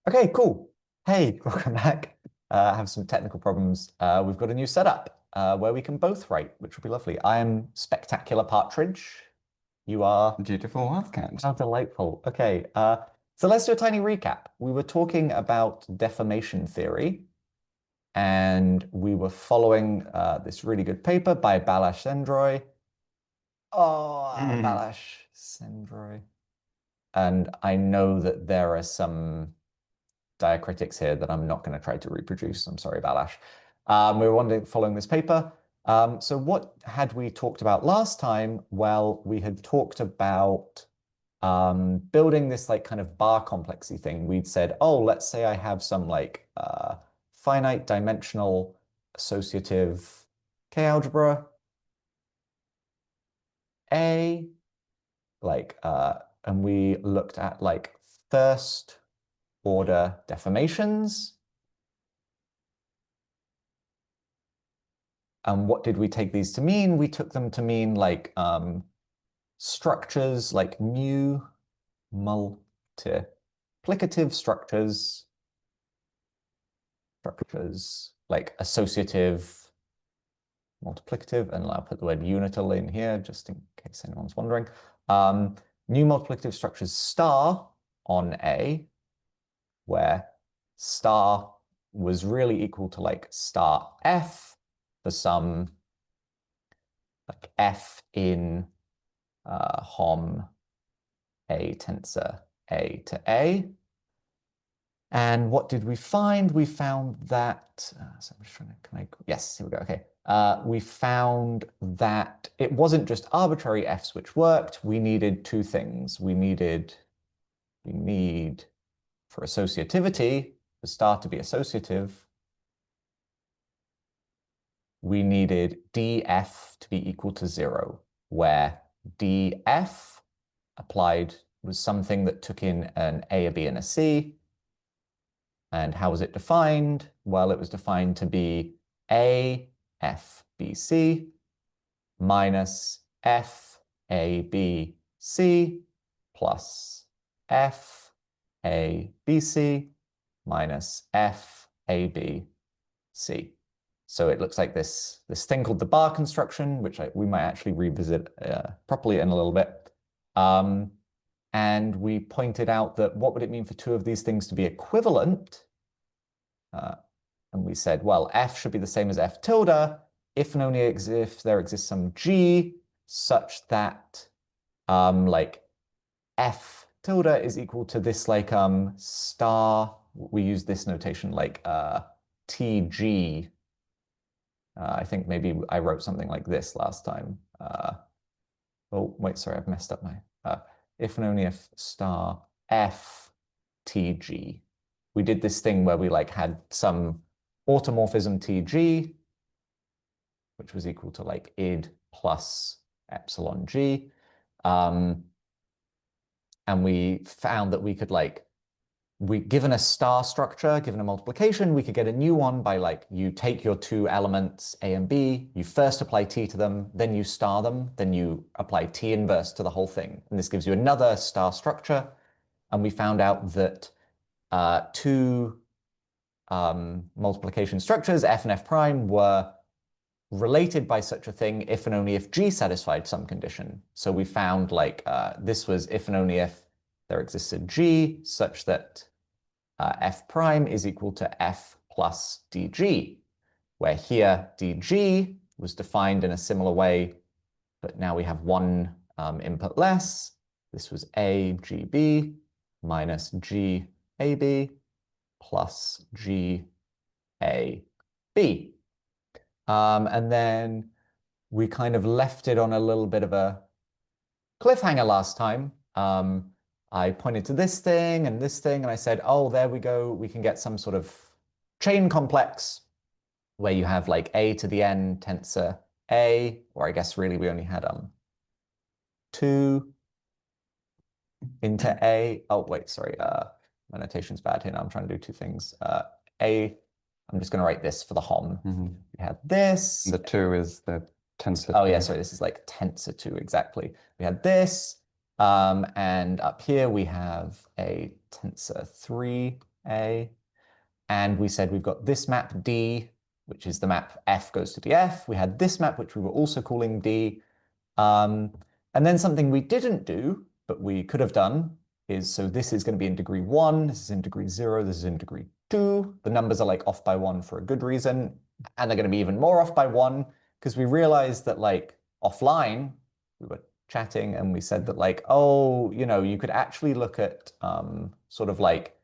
Okay, cool. Hey, welcome back. I have some technical problems. We've got a new setup where we can both write, which will be lovely. I am Spectacular Partridge. You are Dutiful Wildcat. how delightful. Okay, so let's do a tiny recap. We were talking about deformation theory, and we were following this really good paper by Balázs Sendroy. Oh, Balázs Sendroy. And I know that there are some diacritics here that I'm not going to try to reproduce. I'm sorry, Balázs. We were following this paper. So what had we talked about last time? Well, we had talked about building this like kind of bar complexy thing. We'd said, oh, let's say I have some like finite dimensional associative K-algebra A, and we looked at like first order deformations. And what did we take these to mean? We took them to mean like structures, like new multiplicative structures, like associative, multiplicative, and I'll put the word unital in here just in case anyone's wondering. New multiplicative structures star on A, where star was really equal to like star F for some like F in HOM A tensor A to A. And what did we find? We found that, so I'm just trying to, yes, here we go, okay. We found that it wasn't just arbitrary Fs which worked. We needed two things. We need, for associativity, the star to be associative, we needed df to be equal to 0, where df applied was something that took in an A, a B, and a C. And how was it defined? Well, it was defined to be A, F, B, C minus F, A, B, C plus F, A, B, C minus F, A, B, C. So it looks like this thing called the bar construction, which we might actually revisit properly in a little bit. And we pointed out that what would it mean for two of these things to be equivalent? And we said, well, F should be the same as F tilde if and only if there exists some G such that like F tilde is equal to this like star, we use this notation like TG. I think maybe I wrote something like this last time. Oh, wait, sorry, I've messed up my, if and only if star F TG. We did this thing where we like had some automorphism TG, which was equal to like id plus epsilon G. And we found that we could like, given a star structure, given a multiplication, we could get a new one by like, you take your two elements A and B, you first apply T to them, then you star them, then you apply T inverse to the whole thing. And this gives you another star structure. And we found out that two multiplication structures, F and F prime, were related by such a thing if and only if G satisfied some condition. So we found like this was if and only if there existed G such that F prime is equal to F plus dg, where here dg was defined in a similar way, but now we have one input less. This was AGB minus GAB plus GAB. And then we kind of left it on a little bit of a cliffhanger last time. I pointed to this thing, and I said, oh, there we go. We can get some sort of chain complex where you have like A to the N tensor A, or I guess really we only had 2 into A. Oh, wait, sorry. My notation's bad here. Now I'm trying to do two things. A, I'm just going to write this for the HOM. We had this. The 2 is the tensor. Oh, yeah, sorry. This is like tensor 2, exactly. We had this. And up here we have a tensor 3 A. And we said we've got this map D, which is the map F goes to DF. We had this map, which we were also calling D. And then something we didn't do, but we could have done, is so this is going to be in degree 1, this is in degree 0, this is in degree 2. The numbers are like off by 1 for a good reason, and they're going to be even more off by 1 because we realized that like offline, we were chatting and we said that like, oh, you could actually look at sort of like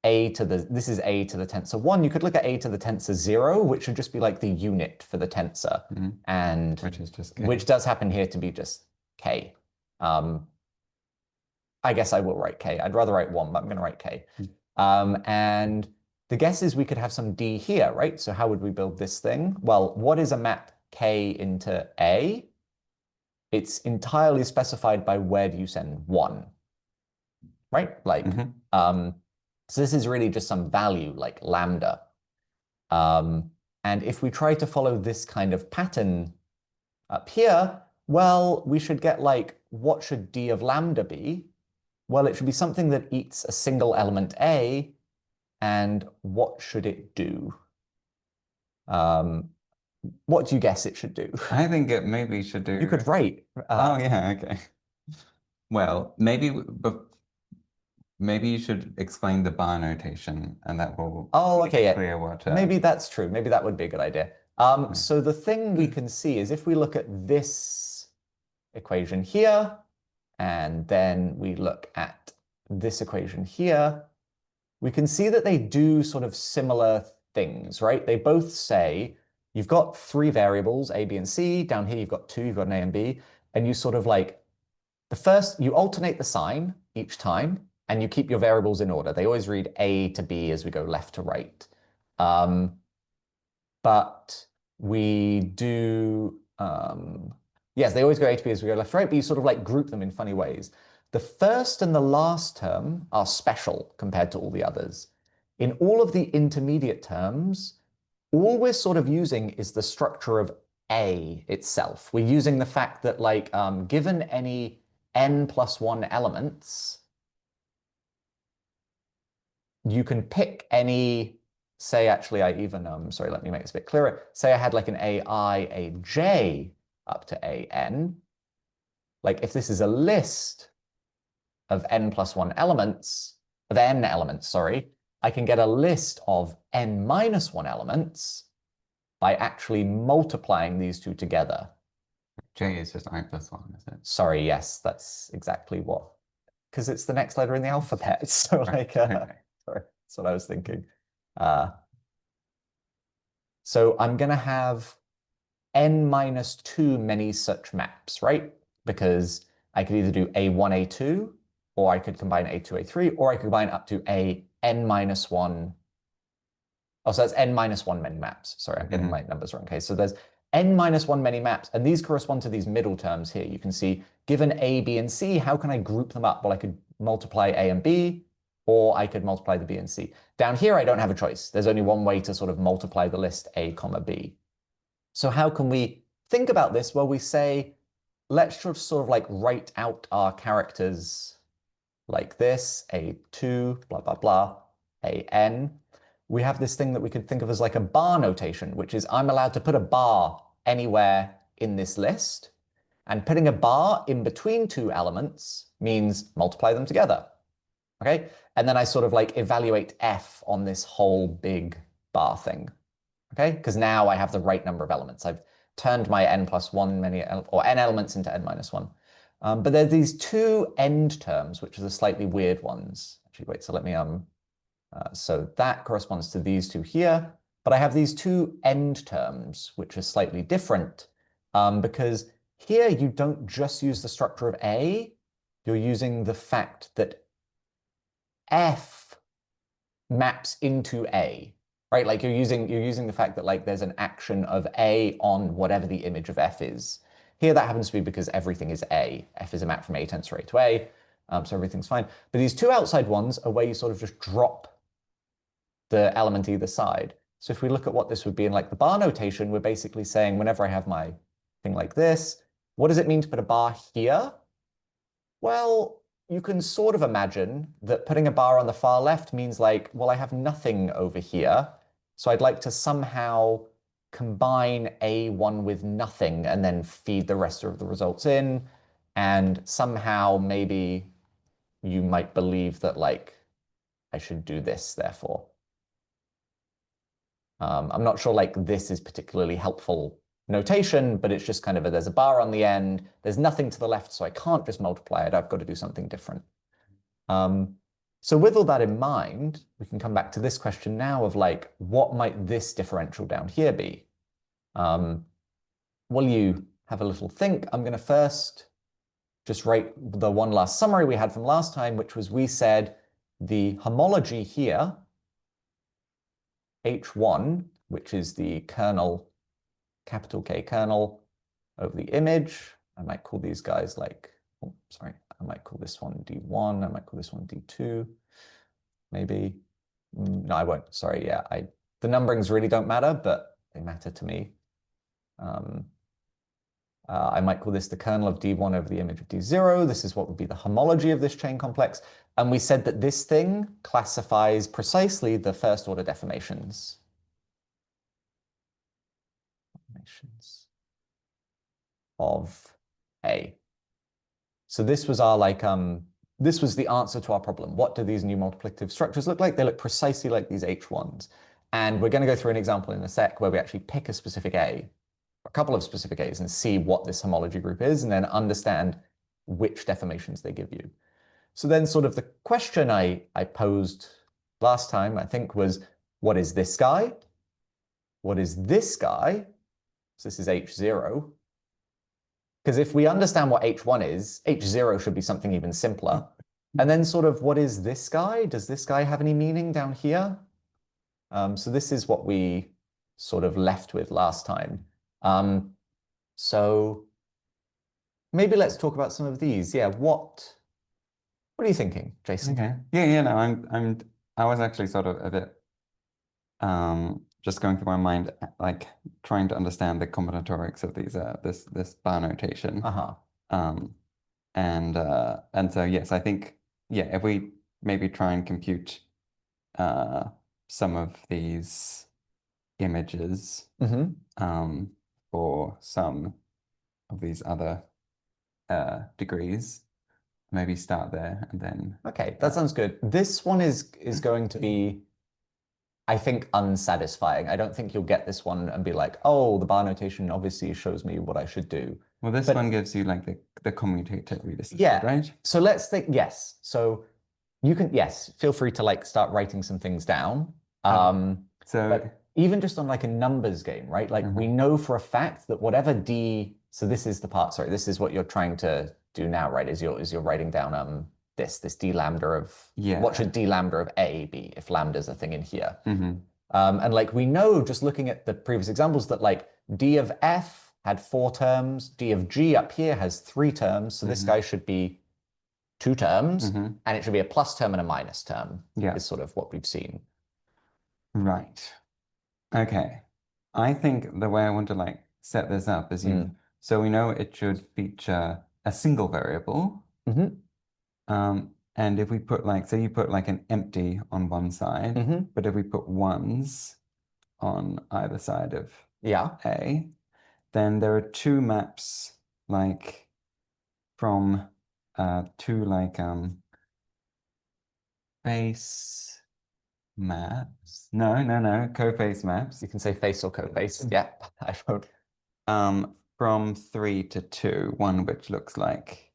this is a to the tensor 1. You could look at a to the tensor 0, which would just be like the unit for the tensor. And which is just which does happen here to be just k. I guess I will write k. I'd rather write 1, but I'm going to write k. And the guess is we could have some d here, right? So how would we build this thing? Well, what is a map k into a? It's entirely specified by where do you send 1, right? Like, so this is really just some value like lambda. And if we try to follow this kind of pattern up here, well, we should get like, what should d of lambda be? Well, it should be something that eats a single element A, and what should it do? What do you guess it should do? I think it maybe should do. You could write. Oh, yeah, okay. Well, maybe you should explain the bar notation, and that will okay, make yeah. clear what. Maybe that's true. Maybe that would be a good idea. So the thing we can see is if we look at this equation here, and then we look at this equation here, we can see that they do sort of similar things, right? They both say you've got 3 variables, A, B, and C. Down here, you've got 2, you've got an A and B. And you sort of like, you alternate the sign each time, and you keep your variables in order. They always read A to B as we go left to right. But we do, yes, they always go A to B as we go left to right, but you sort of like group them in funny ways. The first and the last term are special compared to all the others. In all of the intermediate terms, all we're sort of using is the structure of A itself. We're using the fact that like, given any n+1 elements, you can pick any, say, actually, I even, sorry, let me make this a bit clearer. Say I had like an AI, a j up to an. Like if this is a list of n+1 elements, of n elements, sorry, I can get a list of n-1 elements by actually multiplying these two together. J is just I+1, is it? Sorry, yes, that's exactly what, because it's the next letter in the alphabet. So like, sorry, that's what I was thinking. So I'm going to have n-2 many such maps, right? Because I could either do A1, A2, or I could combine A2, A3, or I could combine up to a n-1. Oh, so that's n-1 many maps. Sorry, I'm getting my numbers wrong. Okay, so there's n-1 many maps, and these correspond to these middle terms here. You can see, given A, B, and C, how can I group them up? Well, I could multiply A and B, or I could multiply the B and C. Down here, I don't have a choice. There's only one way to sort of multiply the list A, comma B. So how can we think about this? Well, we say, let's just sort of like write out our characters like this, A2, blah, blah, blah, AN. We have this thing that we could think of as like a bar notation, which is I'm allowed to put a bar anywhere in this list. And putting a bar in between 2 elements means multiply them together. Okay? And then I sort of like evaluate F on this whole big bar thing. Okay? Because now I have the right number of elements. I've turned my n+1 many, or n elements into n-1. But there's these 2 end terms, which are the slightly weird ones. Actually, wait, so let me, so that corresponds to these 2 here. But I have these 2 end terms, which are slightly different, because here you don't just use the structure of A, you're using the fact that F maps into A, right? Like you're using the fact that like there's an action of A on whatever the image of F is. Here that happens to be because everything is A. F is a map from A tensor A to A, so everything's fine. But these 2 outside ones are where you sort of just drop the element either side. So if we look at what this would be in like the bar notation, we're basically saying whenever I have my thing like this, what does it mean to put a bar here? Well, you can sort of imagine that putting a bar on the far left means like, well, I have nothing over here. So I'd like to somehow combine A1 with nothing and then feed the rest of the results in. And somehow maybe you might believe that like I should do this, therefore. I'm not sure like this is particularly helpful notation, but it's just kind of there's a bar on the end. There's nothing to the left, so I can't just multiply it. I've got to do something different. Um, so with all that in mind, we can come back to this question now of like, what might this differential down here be? While you have a little think, I'm going to first just write the one last summary we had from last time, which was we said the homology here, H1, which is the kernel, capital K kernel over the image. I might call these guys like, oh, sorry, I might call this one D1, I might call this one D2, maybe. No, I won't. Sorry, yeah, the numberings really don't matter, but they matter to me. I might call this the kernel of D1 over the image of D0. This is what would be the homology of this chain complex. And we said that this thing classifies precisely the first order deformations. Of A. So this was our like, this was the answer to our problem. What do these new multiplicative structures look like? They look precisely like these H1s. And we're going to go through an example in a sec where we actually pick a specific A, a couple of specific A's, and see what this homology group is, and then understand which deformations they give you. So then sort of the question I posed last time, I think, was, what is this guy? What is this guy? So this is H0. Because if we understand what H1 is, H0 should be something even simpler. And then sort of, what is this guy? Does this guy have any meaning down here? So this is what we sort of left with last time. So maybe let's talk about some of these. Yeah, what are you thinking, Jason? Okay. Yeah, no, I was actually sort of a bit just going through my mind, like trying to understand the combinatorics of these this bar notation. And so yes, I think if we maybe try and compute some of these images for some of these other degrees, maybe start there and then. Okay, that sounds good. This one is going to be, I think, unsatisfying. I don't think you'll get this one and be like, oh, the bar notation obviously shows me what I should do. Well, this one gives you like the commutator resistance, right? So let's think, yes. So you can, yes, feel free to like start writing some things down. But even just on like a numbers game, right? Like we know for a fact that whatever D, so this is the part, sorry, this is what you're trying to do now, right? Is you're writing down this d lambda of, what should d lambda of A be if lambda's a thing in here? And like we know just looking at the previous examples that like d of F had 4 terms, d of G up here has 3 terms, so this guy should be 2 terms, and it should be a plus term and a minus term, is sort of what we've seen. Right. Okay. I think the way I want to like set this up is so we know it should feature a single variable. And if we put like, so you put like an empty on one side, but if we put ones on either side of A, then there are 2 maps like from 2 like face maps. No, co-face maps. You can say face or co-face. Yeah, I won't. From 3 to 2, one which looks like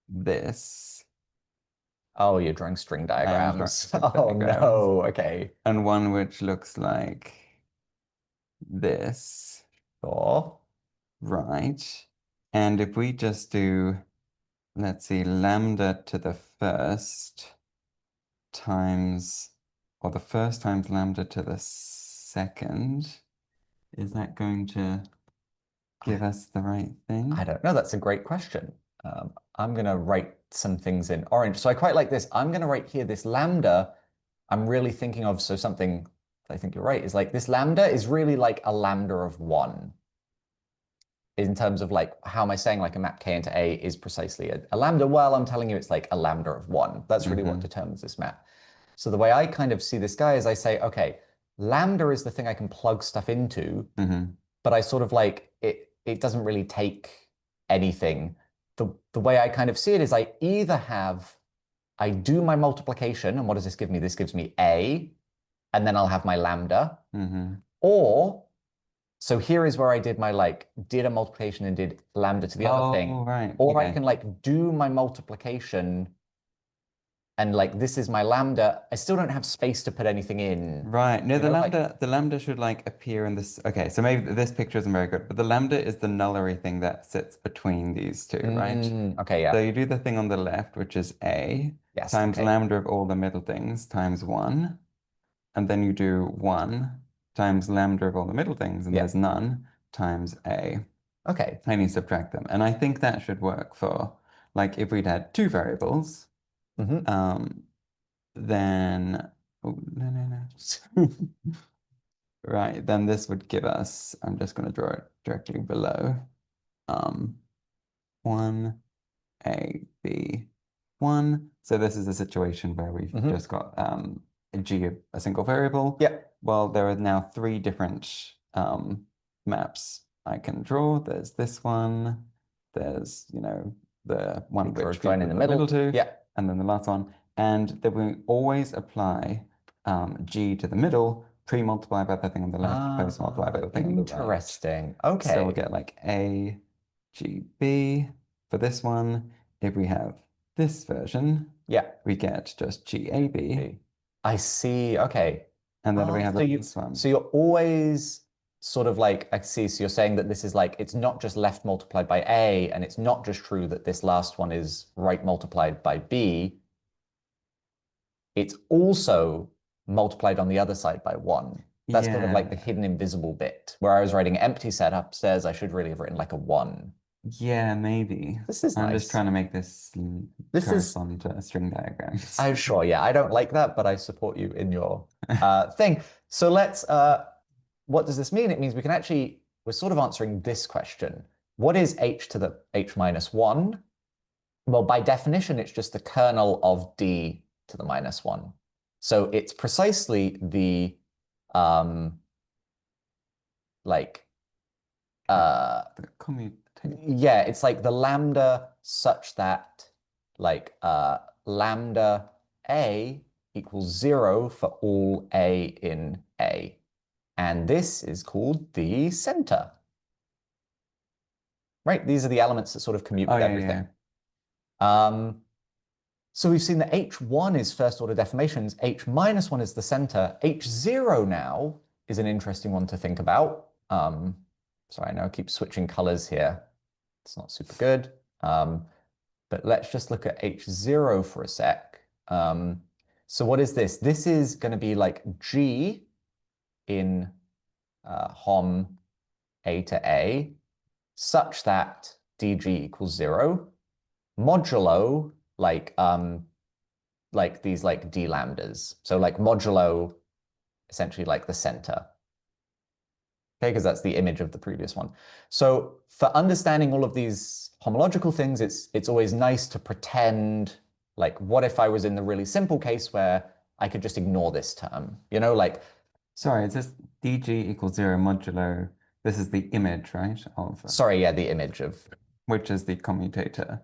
this. Oh, you're drawing string diagrams. Oh no, okay. And one which looks like this. Sure. Right. And if we just do, let's see, lambda to the first times, or the first times lambda to the second, is that going to give us the right thing? I don't know. That's a great question. I'm going to write some things in orange. So I quite like this. I'm going to write here this lambda. I'm really thinking of, so something I think you're right, is like this lambda is really like a lambda of 1. in terms of like, how am I saying like a map K into A is precisely a lambda? Well, I'm telling you it's like a lambda of 1. That's really what determines this map. So the way I kind of see this guy is I say, okay, lambda is the thing I can plug stuff into, but I sort of like it doesn't really take anything. The way I kind of see it is I do my multiplication, and what does this give me? This gives me A, and then I'll have my lambda. Or, so here is where I did my did a multiplication and did lambda to the other thing. Right. Or I can do my multiplication and this is my lambda. I still don't have space to put anything in. Right. No, You know, the lambda should appear in this. Okay, so maybe this picture isn't very good, but the lambda is the nullary thing that sits between these two, right? Okay, yeah. So you do the thing on the left, which is A Yes, times okay. lambda of all the middle things times 1. And then you do 1 times lambda of all the middle things, and there's none, times A. Okay. And you subtract them. And I think that should work for, if we'd had two variables, then, oh, no. Right, then this would give us, I'm just going to draw it directly below, 1, A, B, 1. So this is a situation where we've just got a G of a single variable. Yeah. Well, there are now 3 different maps I can draw. There's this one, there's, the one which join in the middle to, yeah, and then the last one. And then we always apply G to the middle, pre-multiply by the thing on the left, post-multiply by the thing on the right. Interesting. Okay. So we'll get A, G, B. For this one, if we have this version, we get just GAB. I see. Okay. And then we have this one. So you're always sort of I see. So you're saying that this is it's not just left multiplied by A, and it's not just true that this last one is right multiplied by B. It's also multiplied on the other side by 1. That's sort of the hidden invisible bit. Where I was writing empty set upstairs, I should really have written a 1. Yeah, maybe. This is I'm nice. just trying to make this correspond to string diagrams. I'm sure, yeah. I don't like that, but I support you in your thing. So let's, what does this mean? It means we're sort of answering this question. What is h to the h minus 1? Well, by definition, it's just the kernel of d to the minus 1. So it's precisely the, the yeah, it's the lambda such that lambda A equals 0 for all A in A. And this is called the center. Right? These are the elements that sort of commute with everything. So we've seen that H1 is first order deformations, H minus 1 is the center. H0 now is an interesting one to think about. Sorry, I know I keep switching colors here. It's not super good. But let's just look at H0 for a sec. So what is this? This is going to be G in HOM A to A, such that dg equals 0, modulo these d lambdas. So modulo essentially the center. Okay, because that's the image of the previous one. So for understanding all of these homological things, it's always nice to pretend what if I was in the really simple case where I could just ignore this term, Sorry, it's just dg equals 0 modulo. This is the image, right? Sorry, yeah, the image of. Which is the commutator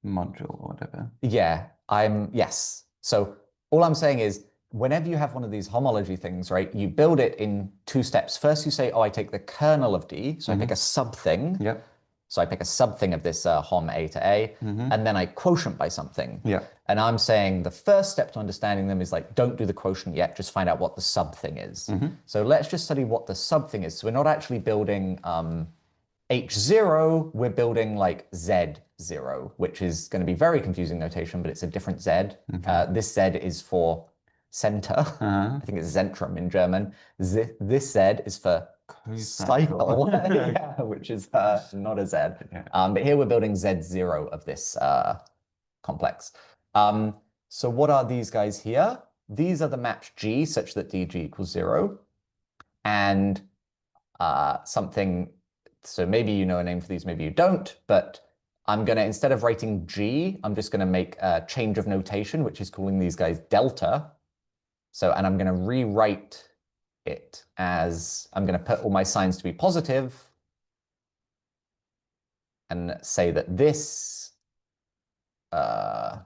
module or whatever. Yeah, yes. So all I'm saying is whenever you have one of these homology things, right, you build it in 2 steps. First, you say, oh, I take the kernel of D. So I pick a subthing. Yep. So I pick a subthing of this HOM A to A, and then I quotient by something. Yeah. And I'm saying the first step to understanding them is don't do the quotient yet, just find out what the subthing is. So let's just study what the subthing is. So we're not actually building H0, we're building Z0, which is going to be very confusing notation, but it's a different Z. This Z is for center. I think it's Zentrum in German. This Z is for cycle, yeah, which is not a Z. But here we're building Z0 of this complex. So what are these guys here? These are the maps G such that dg equals 0. And something, so maybe you know a name for these, maybe you don't, but I'm going to, instead of writing G, I'm just going to make a change of notation, which is calling these guys delta. So, and I'm going to rewrite it as, I'm going to put all my signs to be positive and say that this, I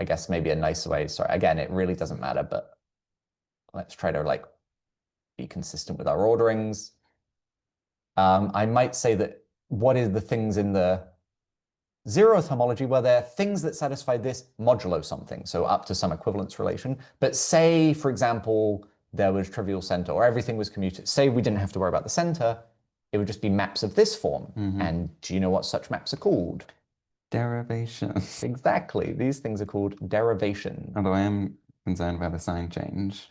guess maybe a nicer way, sorry, again, it really doesn't matter, but let's try to like be consistent with our orderings. I might say that what is the things in the zeroth homology where there are things that satisfy this modulo something, so up to some equivalence relation. But say, for example, there was trivial center or everything was commuted. Say we didn't have to worry about the center. It would just be maps of this form. And do you know what such maps are called? Derivations. Exactly. These things are called derivations. Although I am concerned about the sign change.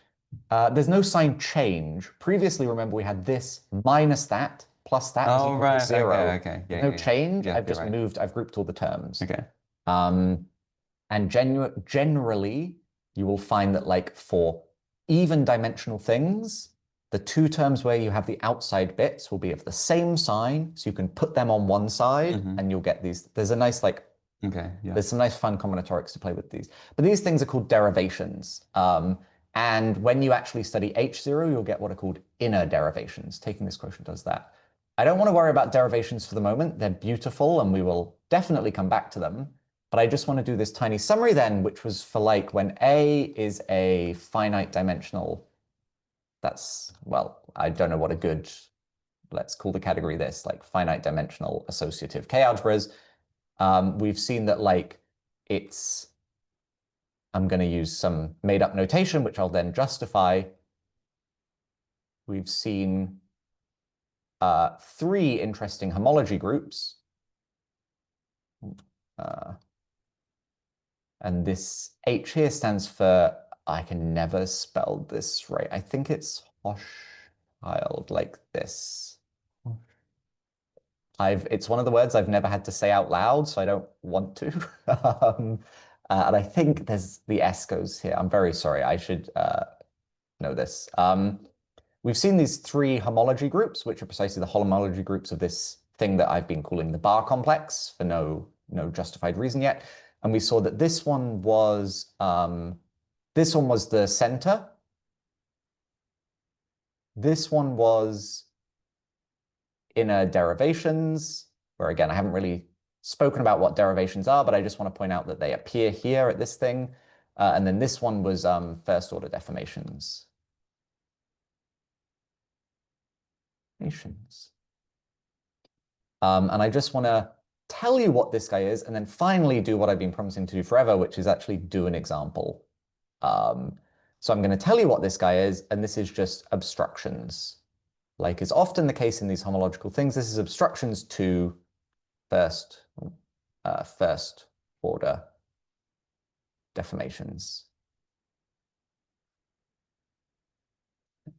There's no sign change. Previously, remember, we had this minus that plus that is Oh, equal to right. zero. Okay. There's no change. Yeah, I've just you're right. moved, I've grouped all the terms. Okay. And generally, you will find that like for even dimensional things, the two terms where you have the outside bits will be of the same sign. So you can put them on one side and you'll get these. There's a nice like, Okay, yeah. there's some nice fun combinatorics to play with these. But these things are called derivations. And when you actually study H0, you'll get what are called inner derivations. Taking this quotient does that. I don't want to worry about derivations for the moment. They're beautiful and we will definitely come back to them. But I just want to do this tiny summary then, which was for like when A is a finite dimensional, that's, well, I don't know what a good, let's call the category this, like finite dimensional associative K-algebras. We've seen that like it's, I'm going to use some made up notation, which I'll then justify. We've seen three interesting homology groups. And this H here stands for, I can never spell this right. I think it's Hochschild, like this. It's one of the words I've never had to say out loud, so I don't want to. And I think there's the S goes here. I'm very sorry. I should know this. We've seen these three homology groups, which are precisely the homology groups of this thing that I've been calling the bar complex for no justified reason yet. And we saw that this one was the center. This one was inner derivations, where again, I haven't really spoken about what derivations are, but I just want to point out that they appear here at this thing. And then this one was first order deformations. And I just want to tell you what this guy is, and then finally do what I've been promising to do forever, which is actually do an example. So I'm going to tell you what this guy is, and this is just obstructions. Like is often the case in these homological things, this is obstructions to first order deformations.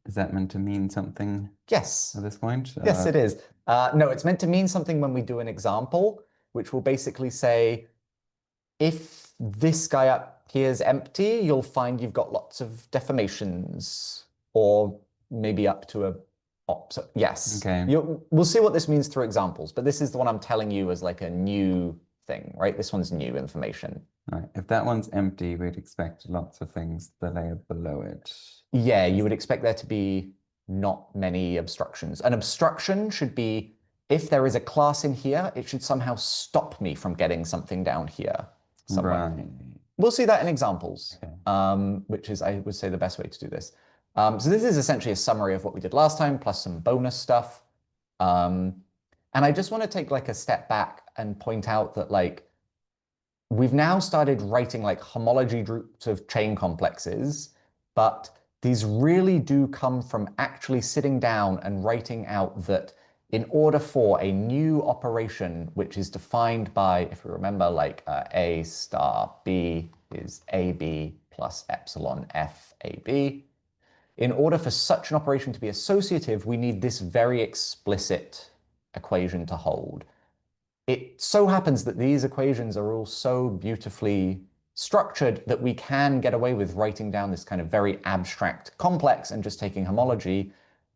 Is that meant to mean something Yes. at this point? Yes, it is. No, it's meant to mean something when we do an example, which will basically say, if this guy up here is empty, you'll find you've got lots of deformations, or maybe up to a yes. Okay. We'll see what this means through examples, but this is the one I'm telling you as like a new thing, right? This one's new information. Right. If that one's empty, we'd expect lots of things the layer below it. Yeah, you would expect there to be not many obstructions. An obstruction should be, if there is a class in here, it should somehow stop me from getting something down here somewhere. Right. We'll see that in examples, Okay. which is, I would say, the best way to do this. So this is essentially a summary of what we did last time, plus some bonus stuff. And I just want to take like a step back and point out that like, we've now started writing like homology groups of chain complexes, but these really do come from actually sitting down and writing out that in order for a new operation, which is defined by, if we remember, like A star B is AB plus epsilon FAB, in order for such an operation to be associative, we need this very explicit equation to hold. It so happens that these equations are all so beautifully structured that we can get away with writing down this kind of very abstract complex and just taking homology.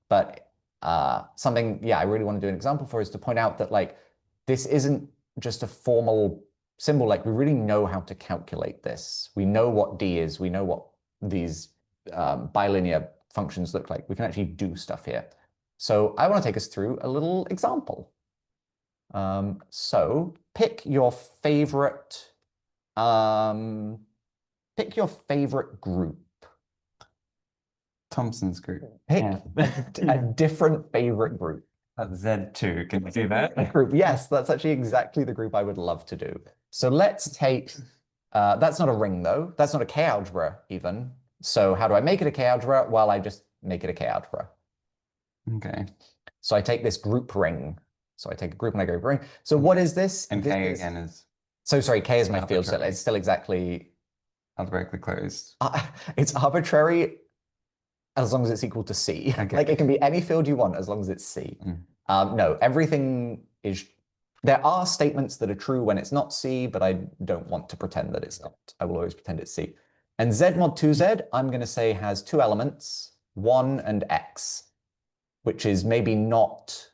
But something, yeah, I really want to do an example for is to point out that like this isn't just a formal symbol. Like we really know how to calculate this. We know what D is. We know what these bilinear functions look like. We can actually do stuff here. So I want to take us through a little example. So um, pick your favorite group. Thomson's group. Pick Yeah. a different favorite group. Z2, can you do that? Group. Yes, that's actually exactly the group I would love to do. So let's take, that's not a ring though. That's not a K-algebra even. So how do I make it a K-algebra? Well, I just make it a K-algebra. Okay. So I take this group ring. So I take a group and I go ring. So what is this? And This K is, again is so sorry, K is my field. So arbitrary. it's still exactly, algebraically closed. it's arbitrary as long as it's equal to C. Okay. Like it can be any field you want as long as it's C. Mm. No, everything is, there are statements that are true when it's not C, but I don't want to pretend that it's not. I will always pretend it's C. And Z mod 2Z, I'm going to say has two elements, 1 and X, which is maybe not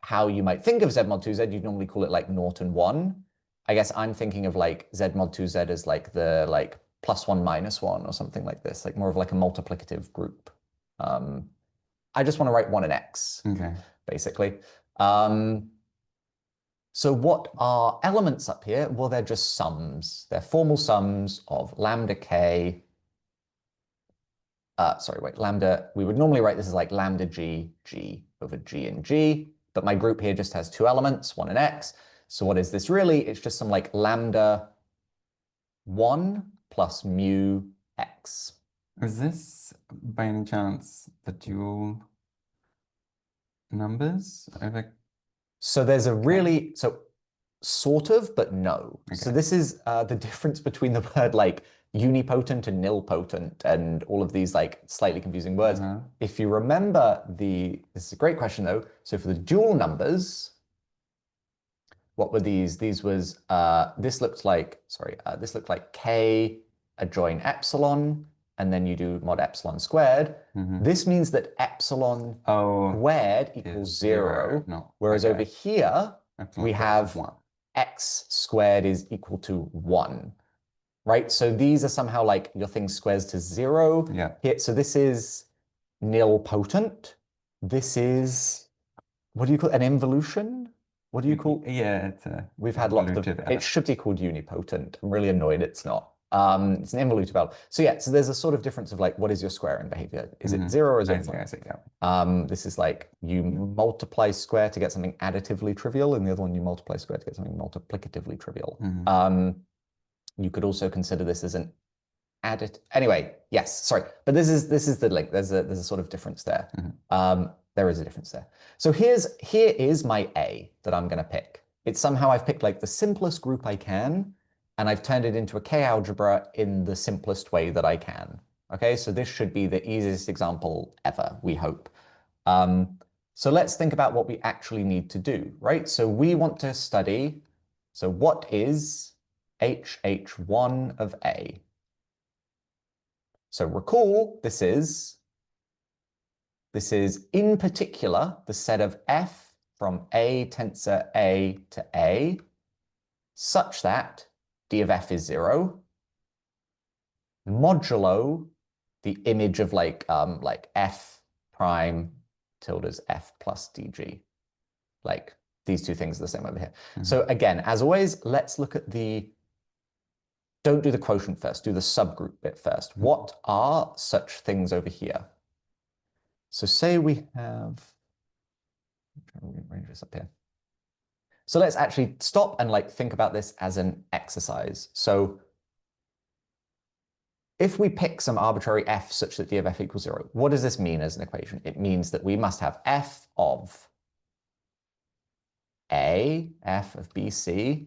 how you might think of Z mod 2Z. You'd normally call it like 0 and 1. I guess I'm thinking of like Z mod 2Z as like the like +1 -1 or something like this, like more of like a multiplicative group. I just want to write 1 and X, Okay. basically. So what are elements up here? Well, they're just sums. They're formal sums of lambda k. Sorry, wait, lambda. We would normally write this as like lambda g, g over g and g. But my group here just has two elements, 1 and X. So what is this really? It's just some like lambda 1 plus mu X. Is this by any chance the dual numbers over? So there's a really, so sort of, but no. Okay. So this is the difference between the word like unipotent and nilpotent and all of these like slightly confusing words. If you remember this is a great question though. So for the dual numbers, what were these? These was, this looked like, sorry, this looked like K adjoin epsilon, and then you do mod epsilon squared. This means that epsilon squared equals 0, no. Whereas over here, epsilon we have 1. X squared is equal to 1, right? So these are somehow like your thing squares to 0. Yeah. Here, so this is nilpotent. This is, what do you call it? An involution? What do you call? Yeah, it's a We've had lots of, it should be called unipotent. I'm really annoyed it's not. It's an involutive element. So yeah, so there's a sort of difference of like, what is your squaring behavior? Is it 0 or is it 1? I see, yeah. This is like you multiply square to get something additively trivial, and the other one you multiply square to get something multiplicatively trivial. You could also consider this as an anyway, yes, sorry, but this is the link. There's a sort of difference there. There is a difference there. So here is my A that I'm going to pick. It's somehow I've picked like the simplest group I can, and I've turned it into a K-algebra in the simplest way that I can. Okay, so this should be the easiest example ever, we hope. So let's think about what we actually need to do, right? So we want to study, so what is HH1 of A? So recall, this is in particular the set of F from A tensor A to A such that D of F is 0 modulo the image of like F prime tildes F plus DG. Like these two things are the same over here. So again, as always, let's look at don't do the quotient first, do the subgroup bit first. What are such things over here? So say we have, I'm trying to rearrange this up here. So let's actually stop and like think about this as an exercise. So if we pick some arbitrary f such that d of f equals 0, what does this mean as an equation? It means that we must have f of A, f of BC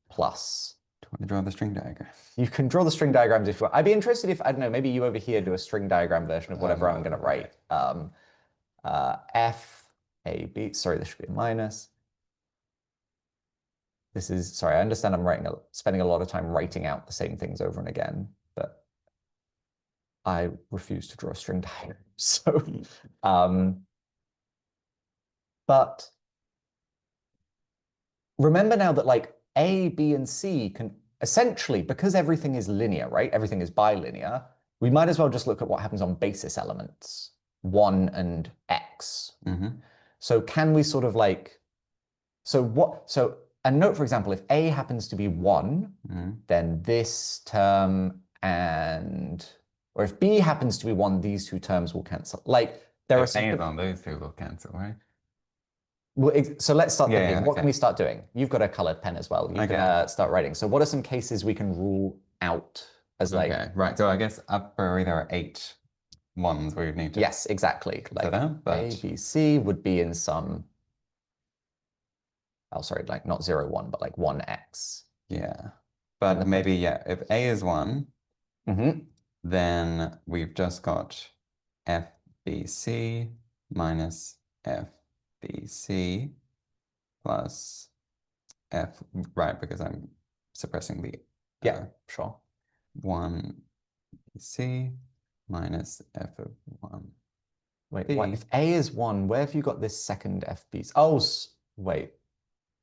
plus. Do you want to draw the string diagram? You can draw the string diagrams if you want. I'd be interested if, I don't know, maybe you over here do a string diagram version of whatever I'm going to write. F, A, B, sorry, this should be a minus. This is, sorry, I understand I'm spending a lot of time writing out the same things over and again, but I refuse to draw a string diagram. So But remember now that like A, B, and C can essentially, because everything is linear, right? Everything is bilinear, we might as well just look at what happens on basis elements, 1 and x. So can we sort of like, and note, for example, if A happens to be 1, then this term or if B happens to be 1, these two terms will cancel. Like there are some. A is on, those two will cancel, right? Well, so let's start thinking. Yeah, what can we start doing? You've got a colored pen as well. You can start writing. So what are some cases we can rule out as like? Okay, right. So I guess a priori there are 8 ones we would need to. Yes, exactly. Like but A, B, C would be in some. Oh, sorry, like not 0, 1, but like 1x. Yeah, but maybe yeah. If A is 1, then we've just got FBC minus FBC plus F, right, because I'm suppressing the yeah, sure. 1BC minus F of 1. Wait, what? If A is 1, where have you got this second FBC? Oh, wait.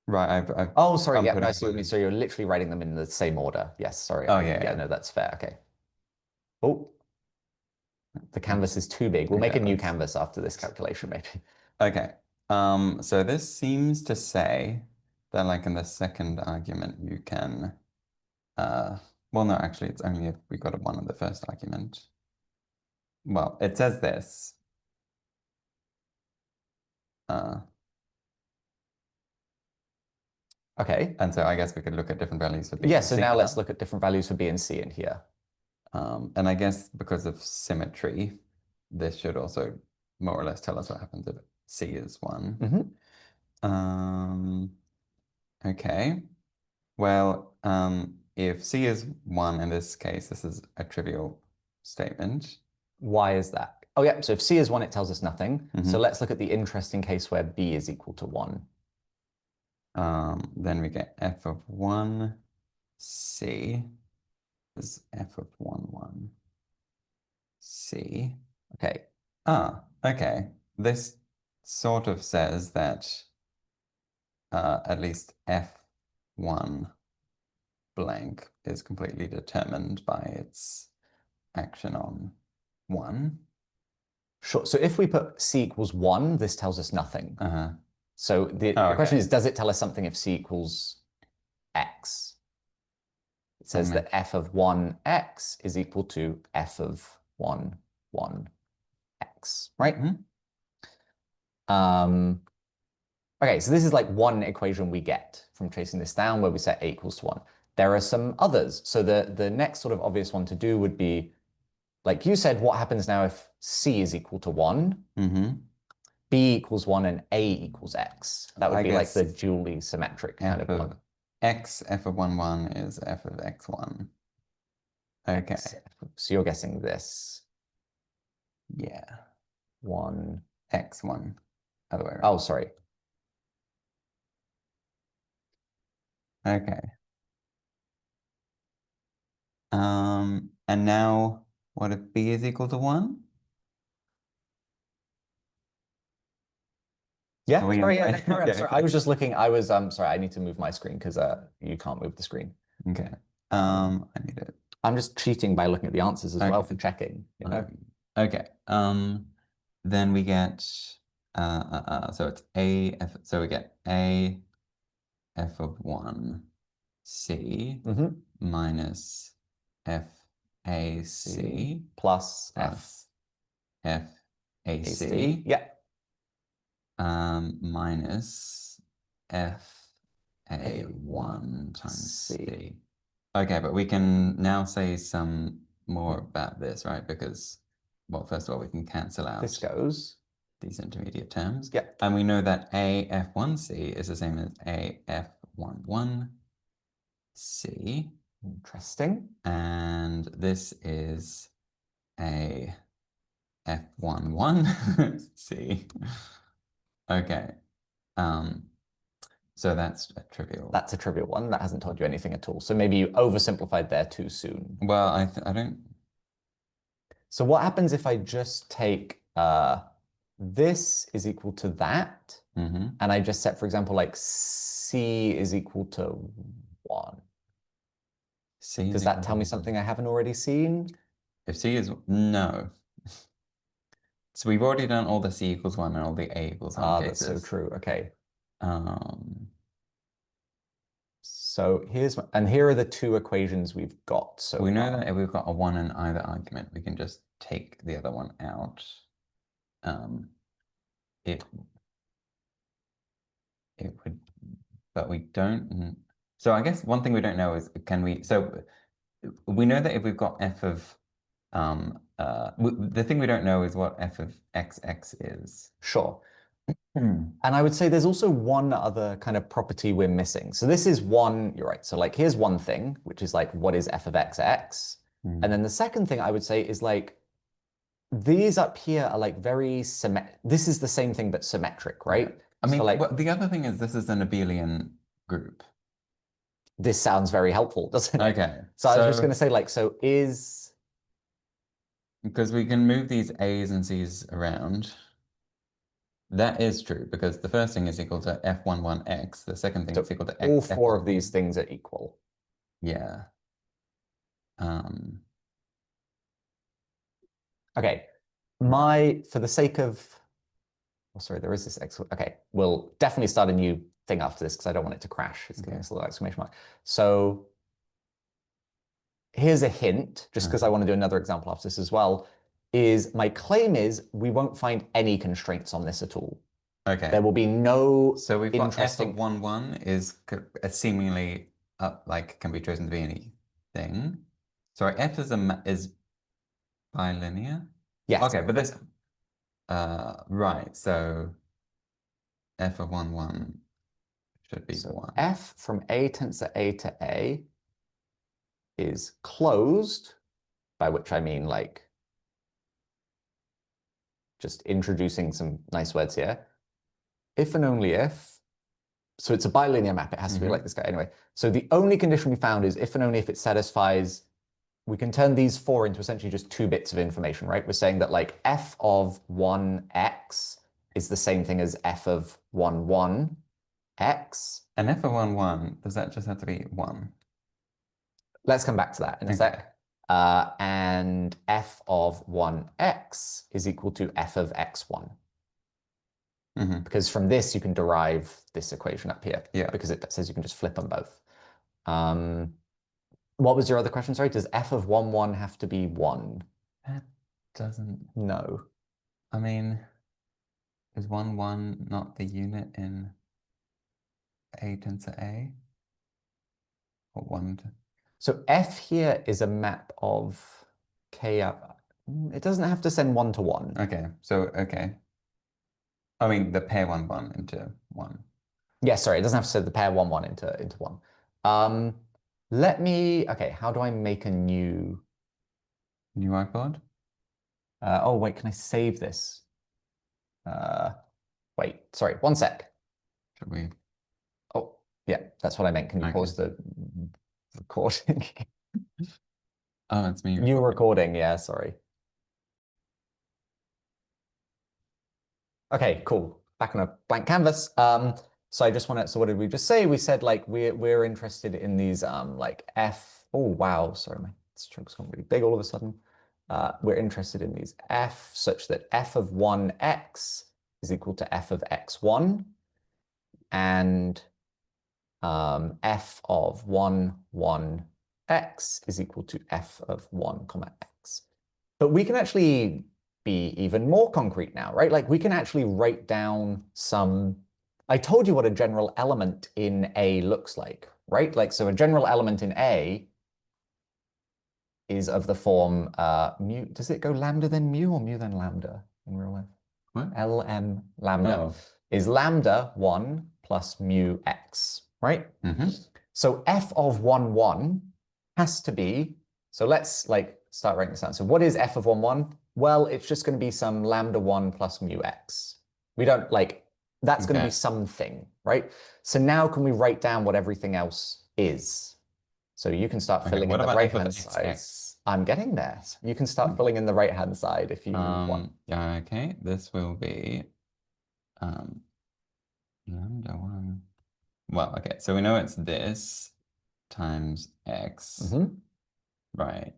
Right, I've oh, sorry, yeah, no, I see what you mean. So you're literally writing them in the same order. Yes, sorry. Oh, yeah, yeah, no, that's fair. Okay. Oh, the canvas is too big. We'll make a new canvas after this calculation, maybe. Okay. So this seems to say that like in the second argument you can well no, actually it's only if we got a 1 in the first argument. Well, it says this. Okay. And so I guess we could look at different values for B Yeah, and so C now let's look at different values for B and C in here. And I guess because of symmetry, this should also more or less tell us what happens if C is 1. Okay. Well, if C is 1 in this case, this is a trivial statement. Why is that? Oh, yeah. So if C is 1, it tells us nothing. So let's look at the interesting case where B is equal to 1. Then we get f of 1, C is f of 1, 1, C. Okay. Okay. This sort of says that at least f1 blank is completely determined by its action on 1. Sure. So if we put C equals 1, this tells us nothing. So the question is, does it tell us something if C equals x? It says that f of 1x is equal to f of 1, 1x, right? Okay, so this is like one equation we get from tracing this down where we set A equals to 1. There are some others. So the next sort of obvious one to do would be, like you said, what happens now if C is equal to 1, B equals 1, and A equals x? That would be like the dually symmetric kind of one. X, f of 1, 1 is f of x1. Okay. So you're guessing this. Yeah. 1. X1. Other way around. Oh, sorry. Okay. And now what if B is equal to 1? Yeah, sorry, yeah, sorry. I was just looking, sorry, I need to move my screen because you can't move the screen. Okay. I need it. I'm just cheating by looking at the answers as well for checking, you know? Okay. Then we get so it's A F, so we get A f of 1 C minus F A C plus F A C. Yeah. Minus F A1 times C. Okay, but we can now say some more about this, right? Because, well, first of all, we can cancel out this goes these intermediate terms. Yeah. And we know that AF1C is the same as AF11C. Interesting. And this is a F11C. Okay. So that's a trivial. That's a trivial one. That hasn't told you anything at all. So maybe you oversimplified there too soon. Well, I don't. So what happens if I just take this is equal to that. Mm-hmm. And I just set, for example, like C is equal to 1. C Does is that equal tell to me 1. something I haven't already seen? If C is no. So we've already done all the C equals 1 and all the A equals 1 Ah, that's so cases. true. Okay. Um, So and here are the two equations we've got so we know far. that if we've got a 1 in either argument, we can just take the other one out. It would, but we don't. So I guess one thing we don't know is so we know that if we've got f of the thing we don't know is what f of xx is. Sure. And I would say there's also one other kind of property we're missing. So this is one, you're right. So like here's one thing, which is like what is f of xx? And then the second thing I would say is like these up here are like very symmetric. This is the same thing but symmetric, right? Yeah. I mean, so like the other thing is this is an abelian group. this sounds very helpful, doesn't it? Okay. So I was just going to say like so is because we can move these A's and C's around. That is true because the first thing is equal to f11x. The second thing is equal to all x. four of these things are equal. Yeah. Okay. For the sake of, oh, sorry, there is this okay, we'll definitely start a new thing after this because I don't want it to crash. It's giving us a little exclamation mark. So here's a hint, just because I want to do another example after this as well, is my claim is we won't find any constraints on this at all. Okay. There will be no So we've got f interesting. of 1, is seemingly like can be chosen to be anything. Sorry, f is bilinear. Yes. Okay, but this right. So f of 1 should be So 1. f from A tensor A to A is closed, by which I mean like just introducing some nice words here. If and only if, so it's a bilinear map, it has to be like this guy anyway. So the only condition we found is if and only if it satisfies, we can turn these four into essentially just 2 bits of information, right? We're saying that like f of 1x is the same thing as f of 1, x. And f of 1, does that just have to be 1? Let's come back to that in a sec. And f of 1x is equal to f of x1. Because from this, you can derive this equation up here. Yeah. Because it says you can just flip them both. What was your other question? Sorry, does f of 1 have to be 1? That doesn't. No. I mean, is 1 not the unit in A tensor A? Or 1 to... So f here is a map of k up. It doesn't have to send 1 to 1. Okay, so, okay. I mean, the pair 1 into 1. Yeah, sorry, it doesn't have to send the pair 1 into 1. Okay, how do I make a new iPod? Oh, wait, can I save this? Wait, sorry, 1 sec. Should we? Oh, yeah, that's what I meant. Can you pause the recording? Oh, it's me. New recording, yeah, sorry. Okay, cool. Back on a blank canvas. So I just want to, so what did we just say? We said like we're interested in these like f. Oh wow, sorry, my stroke's gone really big all of a sudden. We're interested in these f such that f of 1x is equal to f of x1 and f of 1x is equal to f of 1 comma x. But we can actually be even more concrete now, right? Like we can actually write down some, I told you what a general element in A looks like, right? Like, so a general element in A is of the form mu. Does it go lambda then mu or mu then lambda in real life? What? LM lambda Oh. is lambda 1 plus mu x, right? So f of 1 has to be, so let's like start writing this down. So what is f of 1? Well, it's just going to be some lambda 1 plus mu x. We don't like, that's going to be something, right? So now can we write down what everything else is? So you can start filling in the right-hand side. I'm getting there. So you can start filling in the right-hand side if you want. Yeah, okay. This will be lambda 1. Well, okay, so we know it's this times x, right?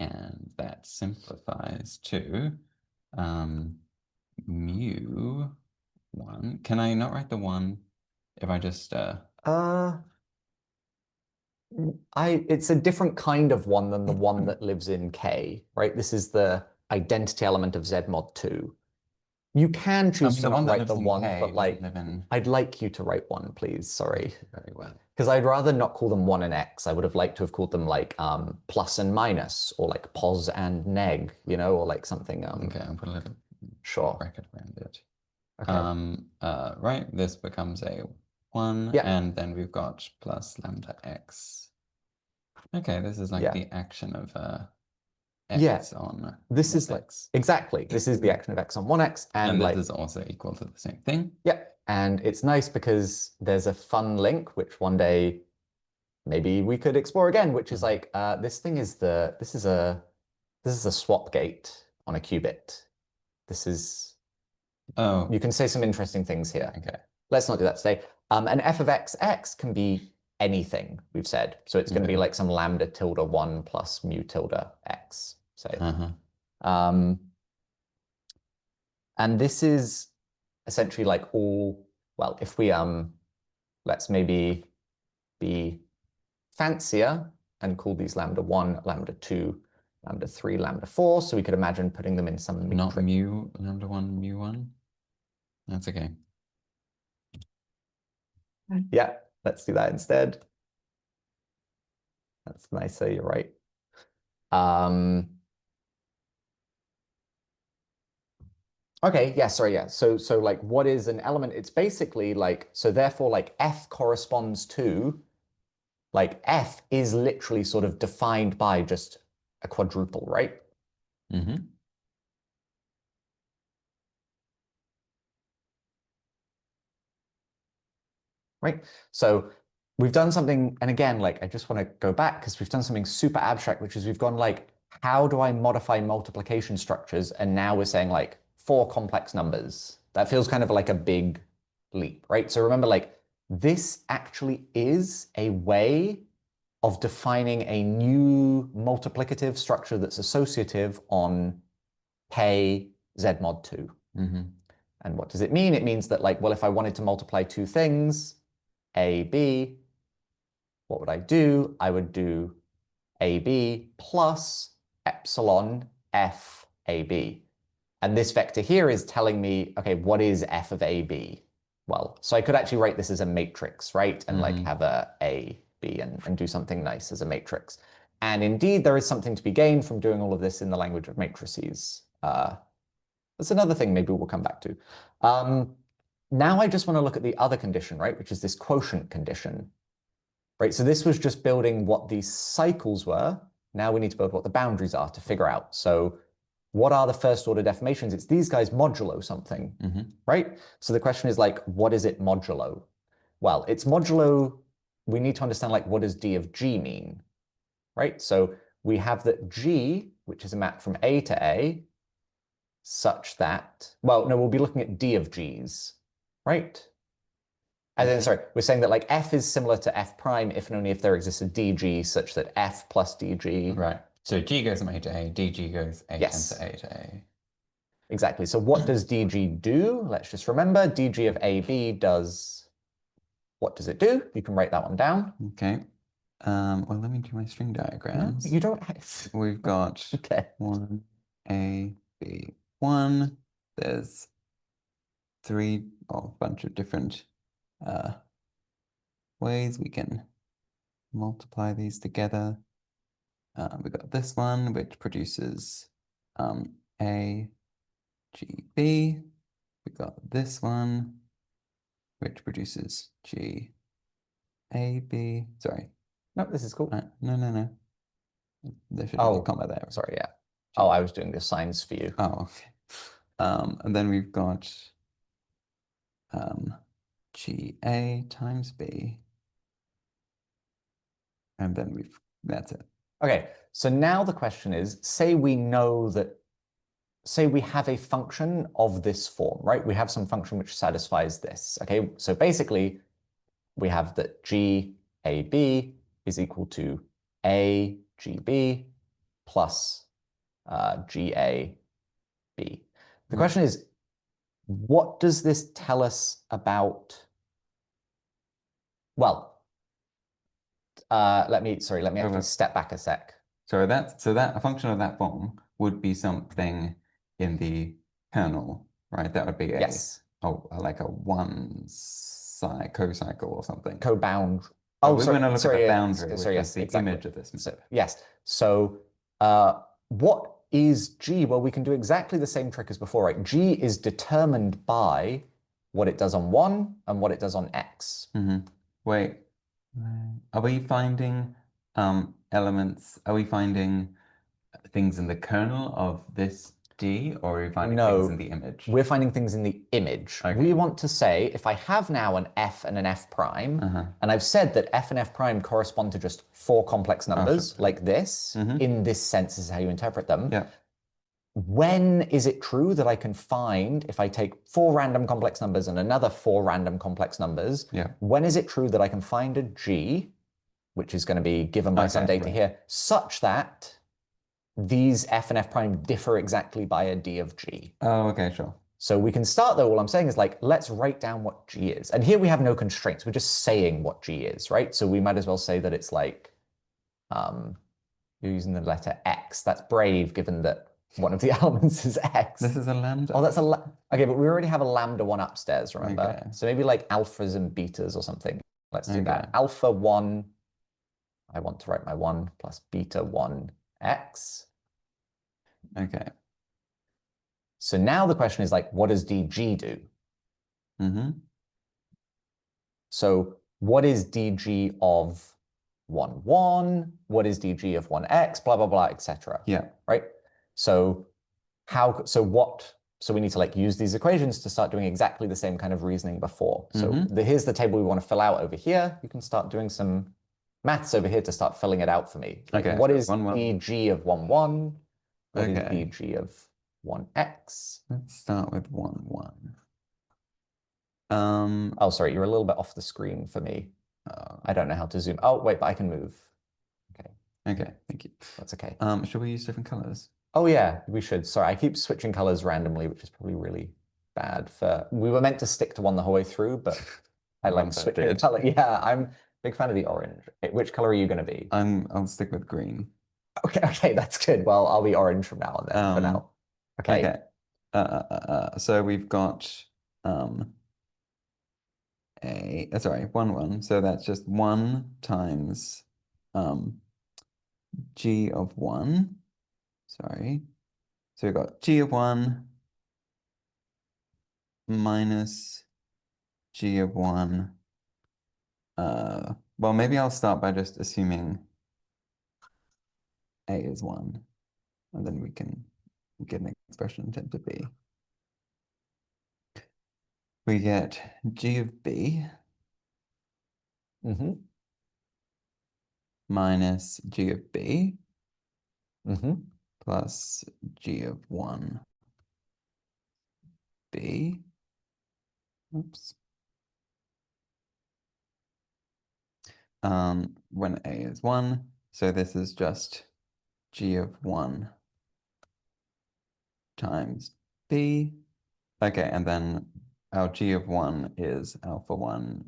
And that simplifies to mu 1. Can I not write the 1 if I just It's a different kind of one than the one that lives in K, right? This is the identity element of Z mod 2. You can choose to the one not that write lives the in one, K but like, doesn't live in... I'd like you to write one, please. Sorry. Very well. Because I'd rather not call them 1 and x. I would have liked to have called them like plus and minus, or like pos and neg, you know, or like something. Okay, I'll put a little Sure. bracket around it. Okay. Right, this becomes a 1, Yeah. and then we've got plus lambda x. Okay, this is like the action of x on this is 1x. like exactly. This is the action of x on 1x, and this like is also equal to the same thing. yeah. And it's nice because there's a fun link, which one day maybe we could explore again, which is like this is a swap gate on a qubit. This is you can say some interesting things here. Okay. Let's not do that today. And f of x can be anything we've said. So it's going to be like some lambda tilde 1 plus mu tilde x, say. And this is essentially like all, well, if we let's maybe be fancier and call these lambda 1, lambda 2, lambda 3, lambda 4. So we could imagine putting them in some matrix. Not mu, lambda 1, mu 1. That's okay. Yeah, let's do that instead. That's nicer, you're right. Okay, yeah, sorry, yeah. So like what is an element? It's basically like, so therefore like F corresponds to, like F is literally sort of defined by just a quadruple, right? Right? So we've done something, and again, like I just want to go back because we've done something super abstract, which is we've gone like, how do I modify multiplication structures? And now we're saying like 4 complex numbers. That feels kind of like a big leap, right? So remember, like this actually is a way of defining a new multiplicative structure that's associative on K Z mod 2. And what does it mean? It means that like, well, if I wanted to multiply 2 things, A, B, what would I do? I would do AB plus epsilon F AB. And this vector here is telling me, okay, what is F of AB? Well, so I could actually write this as a matrix, right? And like have a B and do something nice as a matrix. And indeed, there is something to be gained from doing all of this in the language of matrices. That's another thing maybe we'll come back to. Now I just want to look at the other condition, right? Which is this quotient condition, right? So this was just building what these cycles were. Now we need to build what the boundaries are to figure out. So what are the first order deformations? It's these guys modulo something, right? So the question is like, what is it modulo? Well, it's modulo, we need to understand like, what does D of G mean, right? So we have that G, which is a map from A to A, such that, well, no, we'll be looking at D of G's, right? And then, sorry, we're saying that like F is similar to F prime if and only if there exists a DG such that F plus DG. Right. So G goes from A to A, DG goes A yes. to A to A. Exactly. So what does DG do? Let's just remember DG of AB does, what does it do? You can write that one down. Okay. Well, let me do my string diagrams. No, you don't have... We've got okay. 1, A, B, 1. There's 3, or a bunch of different ways we can multiply these together. We've got this one, which produces A, G, B. We've got this one, which produces G, A, B. Sorry. No, this is cool. No. There should be a comma there. Sorry, yeah. G. Oh, I was doing the signs for you. Oh, okay. And then we've got GA times B. And then that's it. Okay, So now the question is, say we know that, say we have a function of this form, right? We have some function which satisfies this, okay? So basically, we have that GAB is equal to AGB plus GAB. The question is, what does this tell us about, well, let me actually step back a sec. So that a function of that form would be something in the kernel, right? That would be a Yes. like a one-side co-cycle or something. Co-bound. Oh, we want to look at the boundary, which is yes, the exactly. image of this map. So, yes. So what is G? Well, we can do exactly the same trick as before, right? G is determined by what it does on 1 and what it does on X. Wait, are we finding elements? Are we finding things in the kernel of this D, or are we finding things in the image? We're finding things in the image. Okay. We want to say, if I have now an F and an F prime, and I've said that F and F prime correspond to just 4 complex numbers, like this, in this sense is how you interpret them. Yeah. When is it true that I can find, if I take 4 random complex numbers and another 4 random complex numbers, when is it true that I can find a G, which is going to be given by some data here, such that these F and F prime differ exactly by a D of G? Oh, okay, sure. So we can start, though, all I'm saying is, like, let's write down what G is. And here we have no constraints. We're just saying what G is, right? So we might as well say that it's like, you're using the letter X. That's brave, given that one of the elements is X. This is a lambda. Oh, that's a okay, but we already have a lambda 1 upstairs, remember? Okay. So maybe like alphas and betas or something. Let's do that. Alpha 1, I want to write my 1 plus beta 1x. Okay. So now the question is, like, what does dg do? So what is dg of 1, 1? What is dg of 1x? Blah, blah, blah, etc. Yeah. Right? So so we need to, like, use these equations to start doing exactly the same kind of reasoning before. So here's the table we want to fill out over here. You can start doing some maths over here to start filling it out for me. Like, what is dg of 1, 1? What is dg of 1x? Let's start with 1, 1. Oh, sorry, you're a little bit off the screen for me. I don't know how to zoom. Oh, wait, but I can move. Okay. Okay, thank you. That's okay. Should we use different colors? Oh yeah, we should. Sorry, I keep switching colors randomly, which is probably really bad for. We were meant to stick to one the whole way through, but I like switching color. Yeah, I'm a big fan of the orange. Okay, which color are you going to be? I'll stick with green. Okay, that's good. Well, I'll be orange from now on then. For now. Okay. So we've got sorry, 1, 1. So that's just 1 times g of 1. Sorry. So we've got g of 1 minus g of 1. Well, maybe I'll start by just assuming a is 1, and then we can get an expression in terms of b. We get g of b minus g of b plus g of 1 b. Oops. When a is 1, so this is just g of 1 times b. Okay, and then our g of 1 is alpha 1,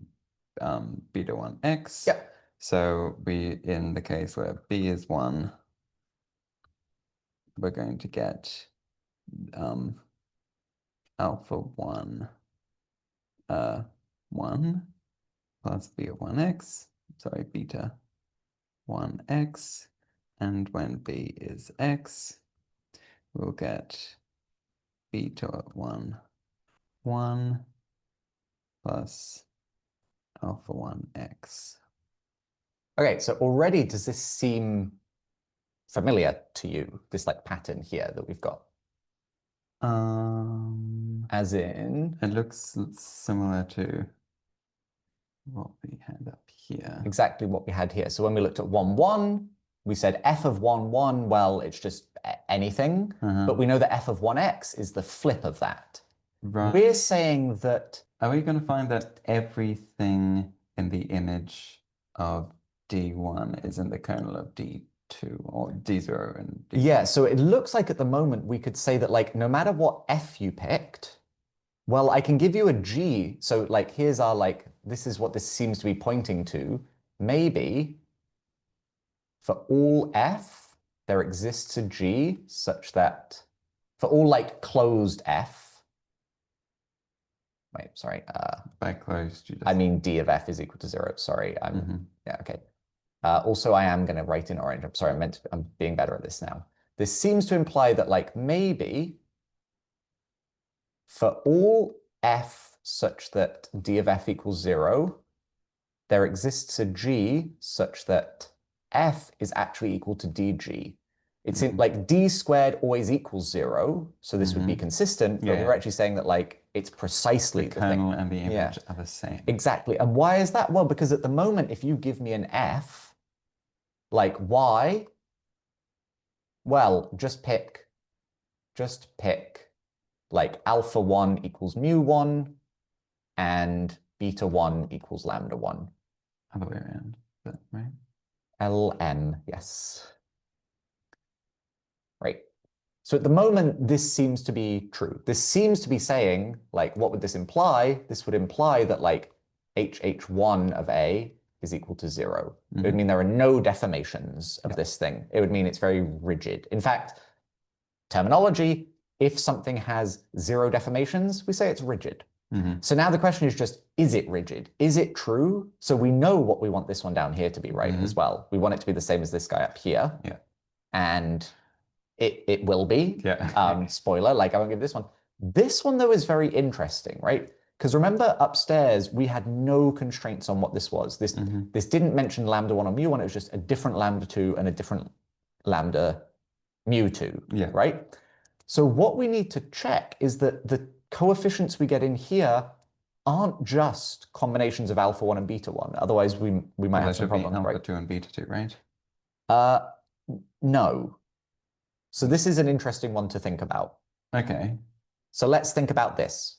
beta 1x. Yep. So in the case where b is 1, we're going to get alpha 1, 1 plus b of 1x, sorry, beta 1x. And when b is x, we'll get beta 1, 1 plus alpha 1x. Okay, so already does this seem familiar to you, this like pattern here that we've got? As in? It looks similar to what we had up here. Exactly what we had here. So when we looked at 1, 1, we said f of 1, 1, well, it's just anything. But we know that f of 1x is the flip of that. Right. We're saying that... Are we going to find that everything in the image of D1 is in the kernel of D2 or D0 and D1? Yeah, so it looks like at the moment we could say that like no matter what f you picked, well, I can give you a g. So like here's our like, this is what this seems to be pointing to. Maybe for all f, there exists a g such that for all like closed f, wait, sorry. By closed, you just... I mean d of f is equal to 0. Sorry, yeah, okay. Also, I am going to write in orange. I'm sorry, I'm being better at this now. This seems to imply that like maybe for all f such that d of f equals 0, there exists a g such that f is actually equal to dg. It's like d squared always equals 0, so this would be consistent, but we're actually saying that like it's precisely the kernel and the image are the same. Exactly. And why is that? Well, because at the moment, if you give me an f, like y, well, just pick like alpha 1 equals mu 1 and beta 1 equals lambda 1. Other way around, right? LM, yes. Right. So at the moment, this seems to be true. This seems to be saying, like, what would this imply? This would imply that, like, HH1 of A is equal to 0. It would mean there are no deformations of this thing. It would mean it's very rigid. In fact, terminology, if something has 0 deformations, we say it's rigid. So now the question is just, is it rigid? Is it true? So we know what we want this one down here to be, right, as well. We want it to be the same as this guy up here. Yeah. And it will be. Yeah. Spoiler, like I won't give this one. This one, though, is very interesting, right? Because remember upstairs, we had no constraints on what this was. This didn't mention lambda 1 or mu 1. It was just a different lambda 2 and a different lambda mu 2, right? So what we need to check is that the coefficients we get in here aren't just combinations of alpha 1 and beta 1. Otherwise, we might have some problems, alpha right? 2 and beta 2, right? No. So this is an interesting one to think about. Okay. So let's think about this.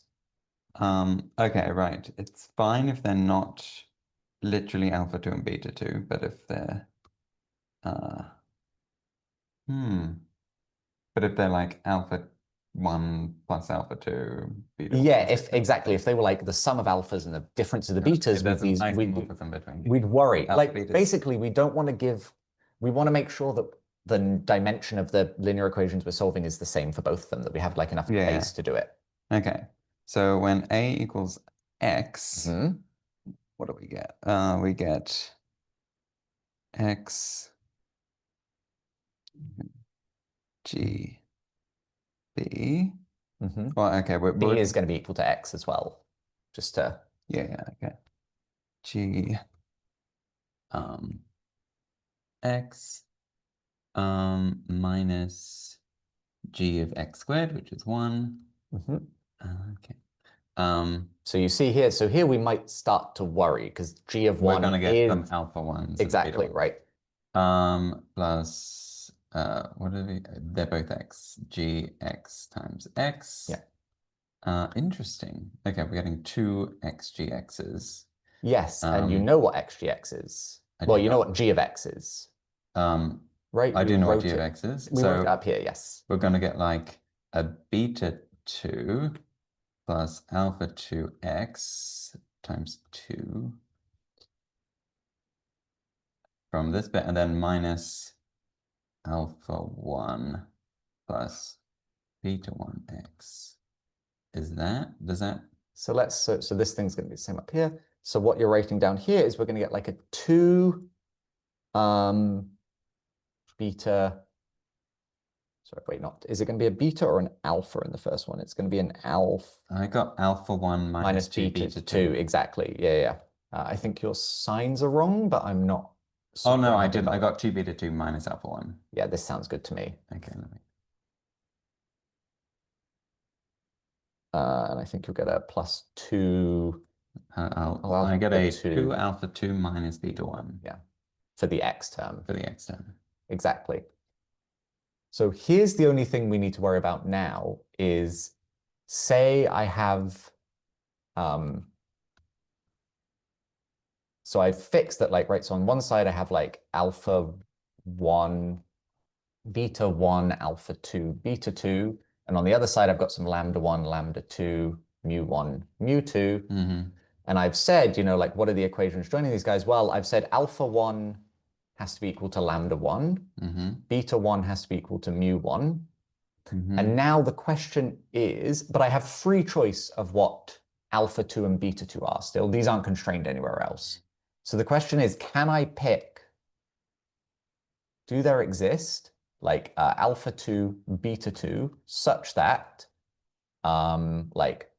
Okay, right. It's fine if they're not literally alpha 2 and beta 2, but if they're but if they're like alpha 1 plus alpha 2, beta 1 Yeah, plus exactly. If they were like the sum of alphas and the difference of the betas with these, we'd worry. Like basically, we don't want to give, we want to make sure that the dimension of the linear equations we're solving is the same for both of them, that we have like enough space to do it. Okay. So when A equals X, what do we get? We get X G B. Well, okay, B is going to be equal to X as well. Just to okay. G X minus G of X squared, which is 1. Okay. So you see here, so here we might start to worry because G of 1 we're going to get some alpha 1s. Exactly, right. Plus, what are they? They're both X. Gx times X. Yeah. Interesting. Okay, we're getting 2 XGXs. Yes, and you know what XGX is. Well, you know what G of X is. Right? I do know what G of X is. We wrote it up here, yes. We're going to get like a beta 2 plus alpha 2x times 2 from this bit, and then minus alpha 1 plus beta 1x. Does that? So so this thing's going to be the same up here. So what you're writing down here is we're going to get like a 2 beta. Sorry, wait, not. Is it going to be a beta or an alpha in the first one? It's going to be an alpha. I got alpha 1 minus 2 beta 2. Exactly. Yeah. I think your signs are wrong, but I'm not. Oh, no, I didn't. I got 2 beta 2 minus alpha 1. Yeah, this sounds good to me. Okay, let me. And I think you'll get a plus 2. I get a 2 alpha 2 minus beta 1. Yeah, for the X term. For the X term. Exactly. So here's the only thing we need to worry about now is, say I have, so I've fixed that, like, right, so on one side I have like alpha 1, beta 1, alpha 2, beta 2, and on the other side I've got some lambda 1, lambda 2, mu 1, mu 2. And I've said, like, what are the equations joining these guys? Well, I've said alpha 1 has to be equal to lambda 1, beta 1 has to be equal to mu 1. And now the question is, but I have free choice of what alpha 2 and beta 2 are still. These aren't constrained anywhere else. So the question is, can I pick, do there exist like alpha 2, beta 2, such that like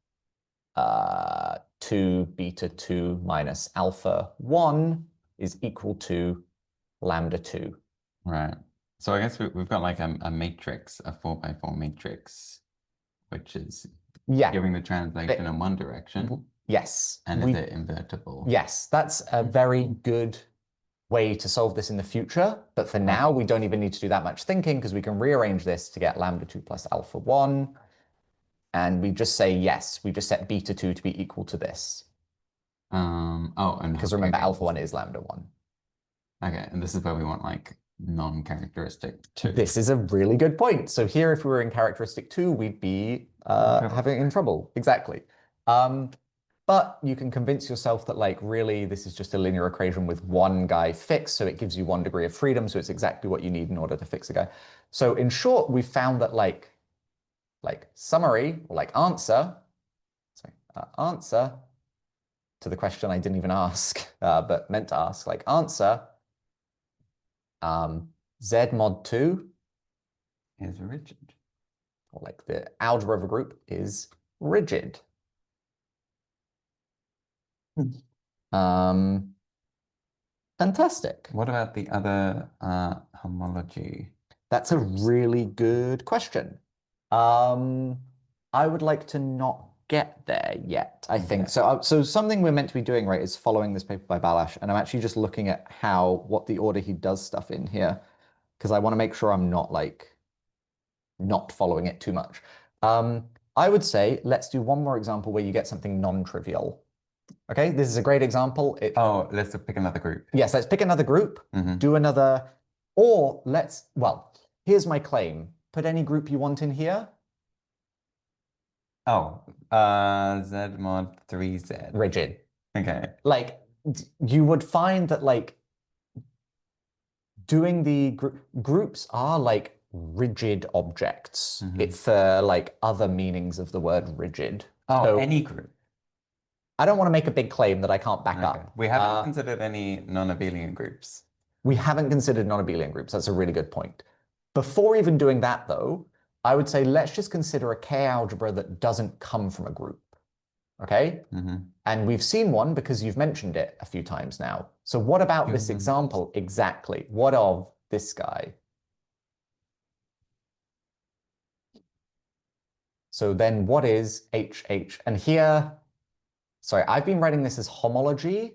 2 beta 2 minus alpha 1 is equal to lambda 2. Right. So I guess we've got like a matrix, a 4x4 matrix, which is giving the translation in one direction. Yes. And is it invertible? Yes, that's a very good way to solve this in the future. But for now, we don't even need to do that much thinking because we can rearrange this to get lambda 2 plus alpha 1. And we just say yes, we just set beta 2 to be equal to this. Because remember, alpha 1 is lambda 1. Okay, and this is where we want like non-characteristic 2. This is a really good point. So here, if we were in characteristic 2, we'd be having in trouble. Exactly. But you can convince yourself that, like, really, this is just a linear equation with one guy fixed, so it gives you 1 degree of freedom, so it's exactly what you need in order to fix a guy. So in short, we found that like summary, or like answer to the question I didn't even ask, but meant to ask, like answer, Z mod 2 is rigid. Or like the algebra of a group is rigid. Fantastic. What about the other homology? That's a really good question. I would like to not get there yet, I think. So something we're meant to be doing, right, is following this paper by Balash, and I'm actually just looking at what the order he does stuff in here, because I want to make sure I'm not following it too much. I would say let's do one more example where you get something non-trivial. Okay, this is a great example. Let's pick another group. Yes, let's pick another group, do another, or here's my claim. Put any group you want in here. Z mod 3Z. Rigid. Okay. Like, you would find that, like, doing the groups are like rigid objects for like other meanings of the word rigid. So, any group. I don't want to make a big claim that I can't back up. We haven't considered any non-abelian groups. We haven't considered non-abelian groups. That's a really good point. Before even doing that, though, I would say let's just consider a K-algebra that doesn't come from a group. Okay? And we've seen one because you've mentioned it a few times now. So what about this example exactly? What of this guy? So then what is HH? And here, sorry, I've been writing this as homology.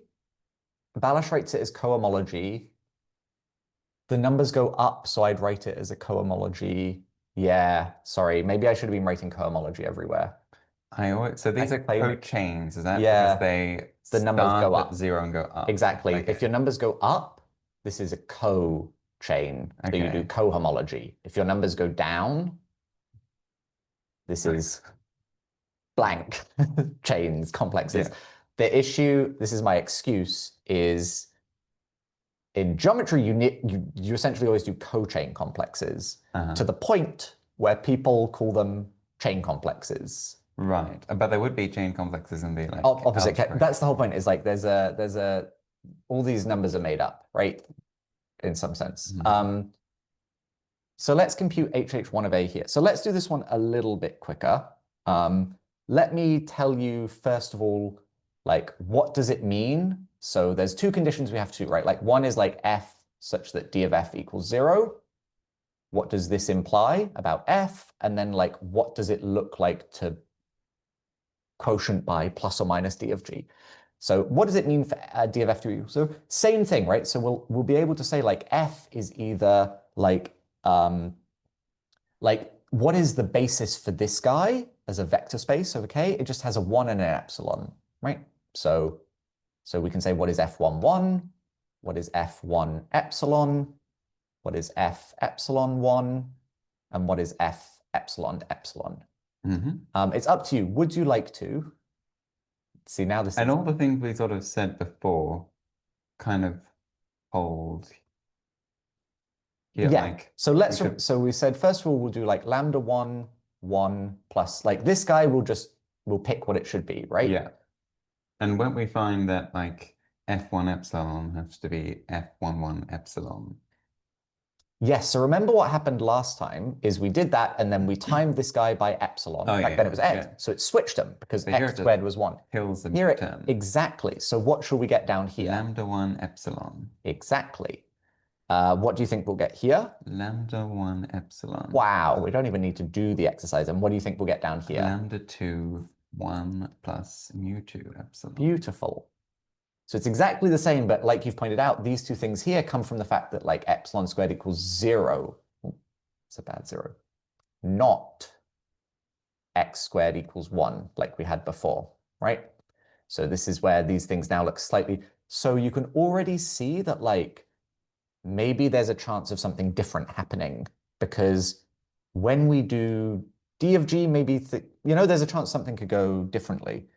Balash writes it as cohomology. The numbers go up, so I'd write it as a cohomology. Yeah, sorry, maybe I should have been writing cohomology everywhere. So these are co-chains, is that? Yeah, because the numbers go up. At 0 and go up. Exactly. Okay. If your numbers go up, this is a co-chain. So you do cohomology. If your numbers go down, this is blank chains, complexes. Yeah. The issue, this is my excuse, is in geometry, you essentially always do co-chain complexes to the point where people call them chain complexes. Right, but there would be chain complexes in the like opposite. That's the whole point. Is like there's a all these numbers are made up, right? In some sense. So let's compute HH1 of A here. So let's do this one a little bit quicker. Let me tell you first of all, like, what does it mean? So there's two conditions we have to do, right? Like, one is like f such that d of f equals 0. What does this imply about f? And then, like, what does it look like to quotient by plus or minus d of g? So what does it mean for d of f to equal? So same thing, right? So we'll be able to say, like, f is either what is the basis for this guy as a vector space? Okay, it just has a 1 and an epsilon, right? So we can say, what is F11? What is F1 epsilon? What is F epsilon 1? And what is F epsilon epsilon? It's up to you. Would you like to see now this And is all the things we sort of said before kind of hold here, yeah. like So so we said first of all we'll do like lambda 1 1 plus like this guy we'll pick what it should be, right? yeah. And won't we find that like F1 epsilon has to be F11 epsilon? Yes, so remember what happened last time is we did that and then we timed this guy by epsilon. Oh, Back then it was x. yeah. So it switched them because But here x it squared was 1. Hills the Here term. exactly. So what shall we get down here? Lambda 1 epsilon. Exactly. What do you think we'll get here? Lambda 1 epsilon. Wow, we don't even need to do the exercise. And what do you think we'll get down here? Lambda 2 1 plus mu 2 epsilon. Beautiful. So it's exactly the same, but like you've pointed out, these two things here come from the fact that like epsilon squared equals 0. It's a bad 0. Not x squared equals 1 like we had before, right? So this is where these things now look slightly... So you can already see that like maybe there's a chance of something different happening because when we do d of g, maybe, there's a chance something could go differently.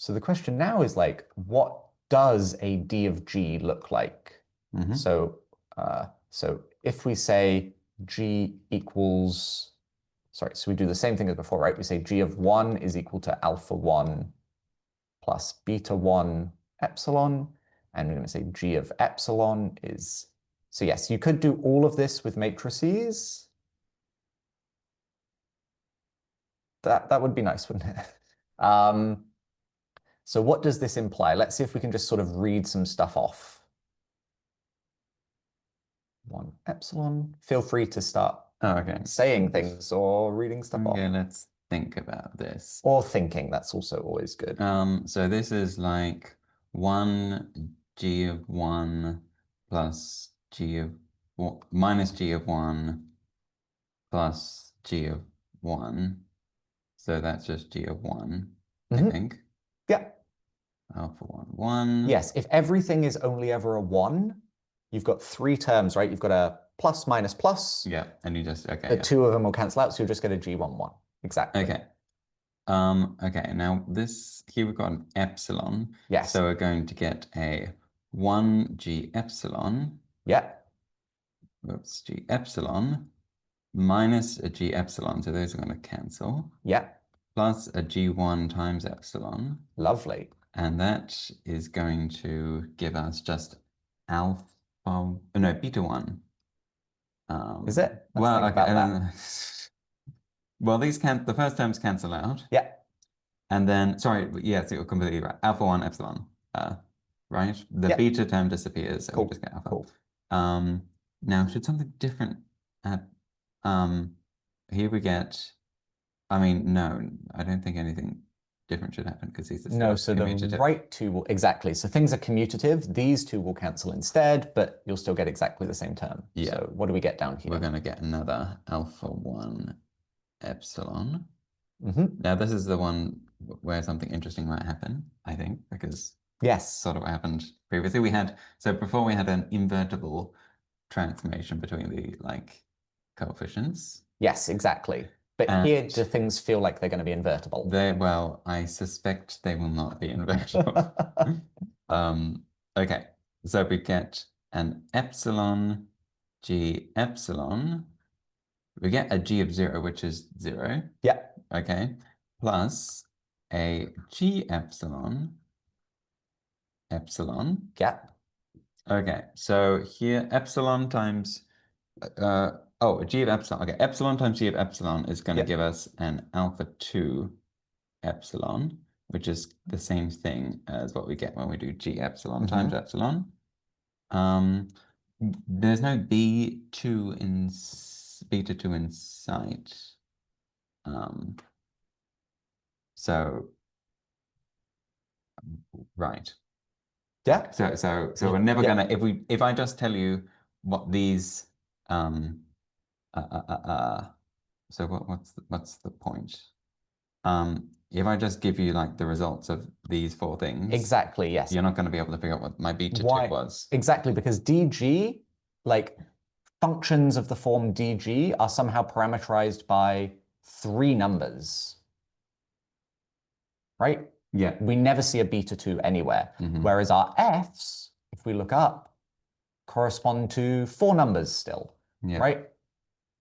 So the question now is like, what does a d of g look like? So if we say g equals, sorry, so we do the same thing as before, right? We say g of 1 is equal to alpha 1 plus beta 1 epsilon. And we're going to say g of epsilon is... So yes, you could do all of this with matrices. That would be nice, wouldn't it? So what does this imply? Let's see if we can just sort of read some stuff off. 1 epsilon. Feel free to start saying things or reading stuff off. Okay, let's think about this. Or thinking, that's also always good. So this is like 1 g of 1 plus g of minus g of 1 plus g of 1. So that's just g of 1, I think. Yeah. Alpha 1, 1. Yes, if everything is only ever a 1, you've got 3 terms, right? You've got a plus, minus, plus. Yeah, and you just, okay. The 2 of them will cancel out, so you'll just get a g11. Exactly. Okay. Okay, now here we've got an epsilon. Yes. So we're going to get a 1g epsilon. Yeah. Oops, g epsilon minus a g epsilon. So those are going to cancel. Yeah. Plus a g1 times epsilon. Lovely. And that is going to give us just alpha, no, beta 1. Is it? Well, okay. Well, the first terms cancel out. Yeah. And then, sorry, yes, you're completely right. Alpha 1 epsilon, right? The beta term disappears, so we just get alpha. Cool. Now, should something different here we get, I mean, no, I don't think anything different should happen because these are still so commutative. the right two will, exactly. So things are commutative. These two will cancel instead, but you'll still get exactly the same term. Yeah. So what do we get down here? We're going to get another alpha 1 epsilon. Now, this is the one where something interesting might happen, I think, because yes, sort of what happened previously. So before we had an invertible transformation between the coefficients. Yes, exactly. But here, do things feel like they're going to be invertible? Well, I suspect they will not be invertible. Okay, so we get an epsilon g epsilon. We get a g of 0, which is 0. Yeah. Okay, plus a g epsilon. Yeah. Okay, so here epsilon times a g of epsilon. Okay, epsilon times g of epsilon is going to give us an alpha 2 epsilon, which is the same thing as what we get when we do g epsilon times epsilon. There's no beta 2 in sight. So right. Yeah. So we're never gonna, if I just tell you what these um, so what's the point? If I just give you like the results of these four things, Exactly, yes. you're not going to be able to figure out what my beta 2 Why? was. Exactly, because DG, like functions of the form DG are somehow parameterized by three numbers, right? Yeah. We never see a beta 2 anywhere. Mhm. Whereas our Fs, if we look up, correspond to four numbers still, Yeah. right?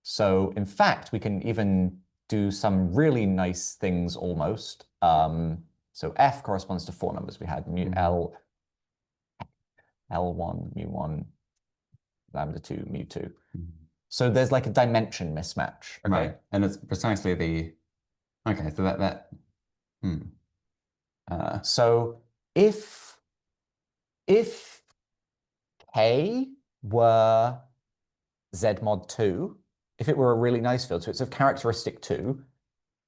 So in fact, we can even do some really nice things almost. So F corresponds to four numbers. We had mu L, L1, mu1, lambda 2, mu2. So there's like a dimension mismatch. Okay. Right. And it's precisely the, okay, so So if K were Z mod 2, if it were a really nice field, so it's of characteristic 2,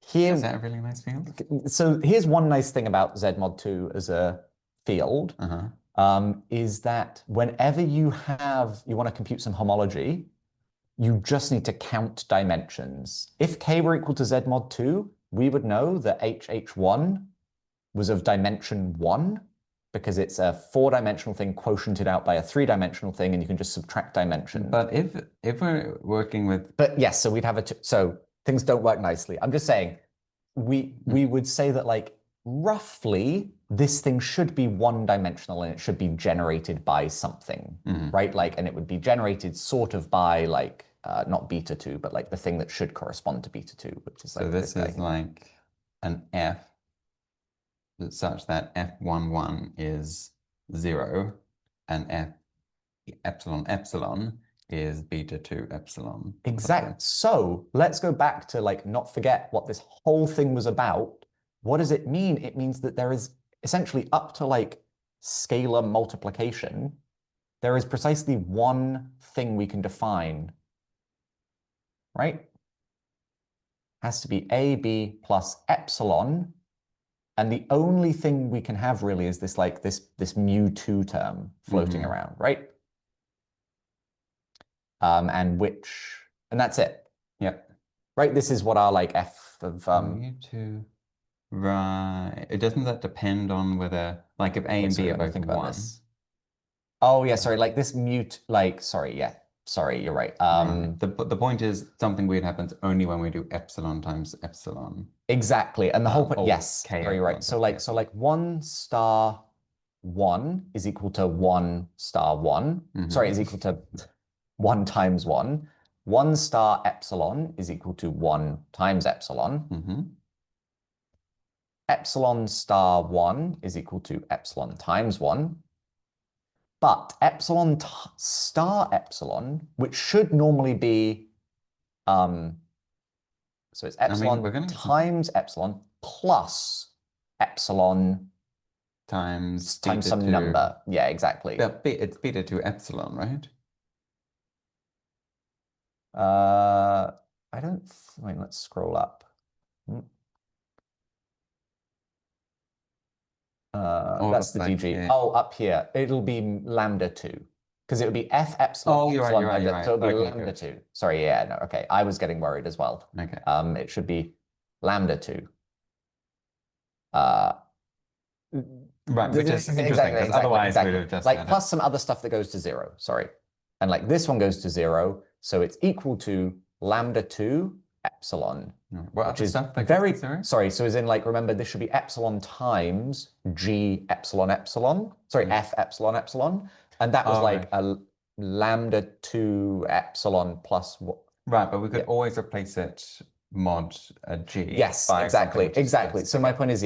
here, is that a really nice field? so here's one nice thing about Z mod 2 as a field, is that whenever you want to compute some homology, you just need to count dimensions. If K were equal to Z mod 2, we would know that HH1 was of dimension 1 because it's a four-dimensional thing quotiented out by a three-dimensional thing, and you can just subtract dimension. But if we're working with, But yes, so we'd have so things don't work nicely. I'm just saying we would say that like roughly this thing should be one-dimensional and it should be generated by something, right? Like, and it would be generated sort of by like not beta 2, but like the thing that should correspond to beta 2, which is like so this is like an F such that F11 is 0 and F epsilon epsilon is beta 2 epsilon. Exactly. So let's go back to like not forget what this whole thing was about. What does it mean? It means that there is essentially up to like scalar multiplication, there is precisely one thing we can define, right? Has to be AB plus epsilon. And the only thing we can have really is this like this mu2 term floating around, right? And that's it. Yeah. Right? This is what our like F of mu2. Right. Doesn't that depend on whether like if A and B are both think about 1? this. Oh yeah, sorry, like this mute, like sorry, yeah. Sorry, you're right. Right. The point is something weird happens only when we do epsilon times epsilon. Exactly. And the whole point, yes, K very right. So like 1 star 1 is equal to 1 star 1. Sorry, is equal to 1 times 1. 1 star epsilon is equal to 1 times epsilon. Epsilon star 1 is equal to epsilon times 1. But epsilon star epsilon, which should normally be, so it's epsilon times epsilon plus epsilon times some number. Yeah, exactly. It's beta 2 epsilon, right? I don't, wait, let's scroll up. That's the DG. Oh, up here. It'll be lambda 2. Because it would be F epsilon. Oh, you're right. So it'll be lambda 2. Sorry, yeah, no, okay. I was getting worried as well. Okay. It should be lambda 2. Right, which is interesting, because otherwise we would have just like plus some other stuff that goes to 0, sorry. And like this one goes to 0, so it's equal to lambda 2 epsilon. Which is very, sorry, so as in like, remember, this should be epsilon times G epsilon epsilon, sorry, F epsilon epsilon. And that was like a lambda 2 epsilon plus what? Right, but we could always replace it mod G. Yes, exactly. So my point is,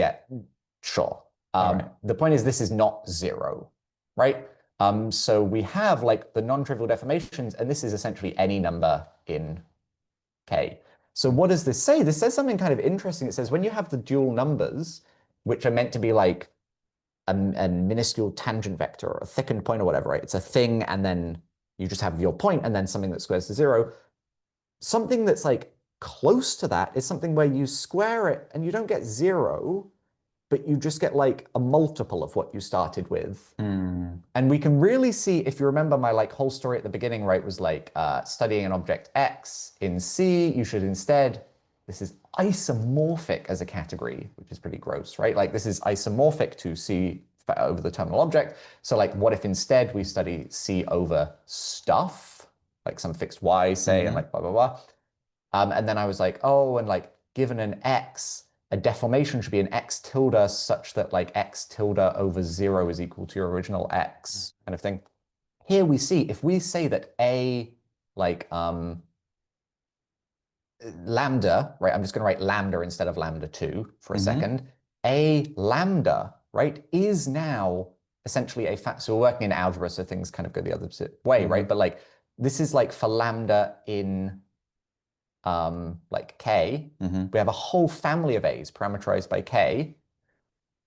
sure. The point is this is not 0, right? So we have like the non-trivial deformations, and this is essentially any number in K. So what does this say? This says something kind of interesting. It says when you have the dual numbers, which are meant to be like a minuscule tangent vector or a thickened point or whatever, right? It's a thing, and then you just have your point, and then something that squares to 0. Something that's like close to that is something where you square it and you don't get 0, but you just get like a multiple of what you started with. Mm. And we can really see, if you remember my like whole story at the beginning, right, was like studying an object X in C, you should instead, this is isomorphic as a category, which is pretty gross, right? Like this is isomorphic to C over the terminal object. So like what if instead we study C over stuff, like some fixed Y, say, and like blah, blah, blah. And then I was like, oh, and like given an X, a deformation should be an X tilde such that like X tilde over 0 is equal to your original X kind of thing. Here we see, if we say that A, like lambda, right? I'm just going to write lambda instead of lambda 2 for a second. A lambda, right, is now essentially a fact. So we're working in algebra, so things kind of go the other way, right? But like this is like for lambda in like K, we have a whole family of A's parameterized by K.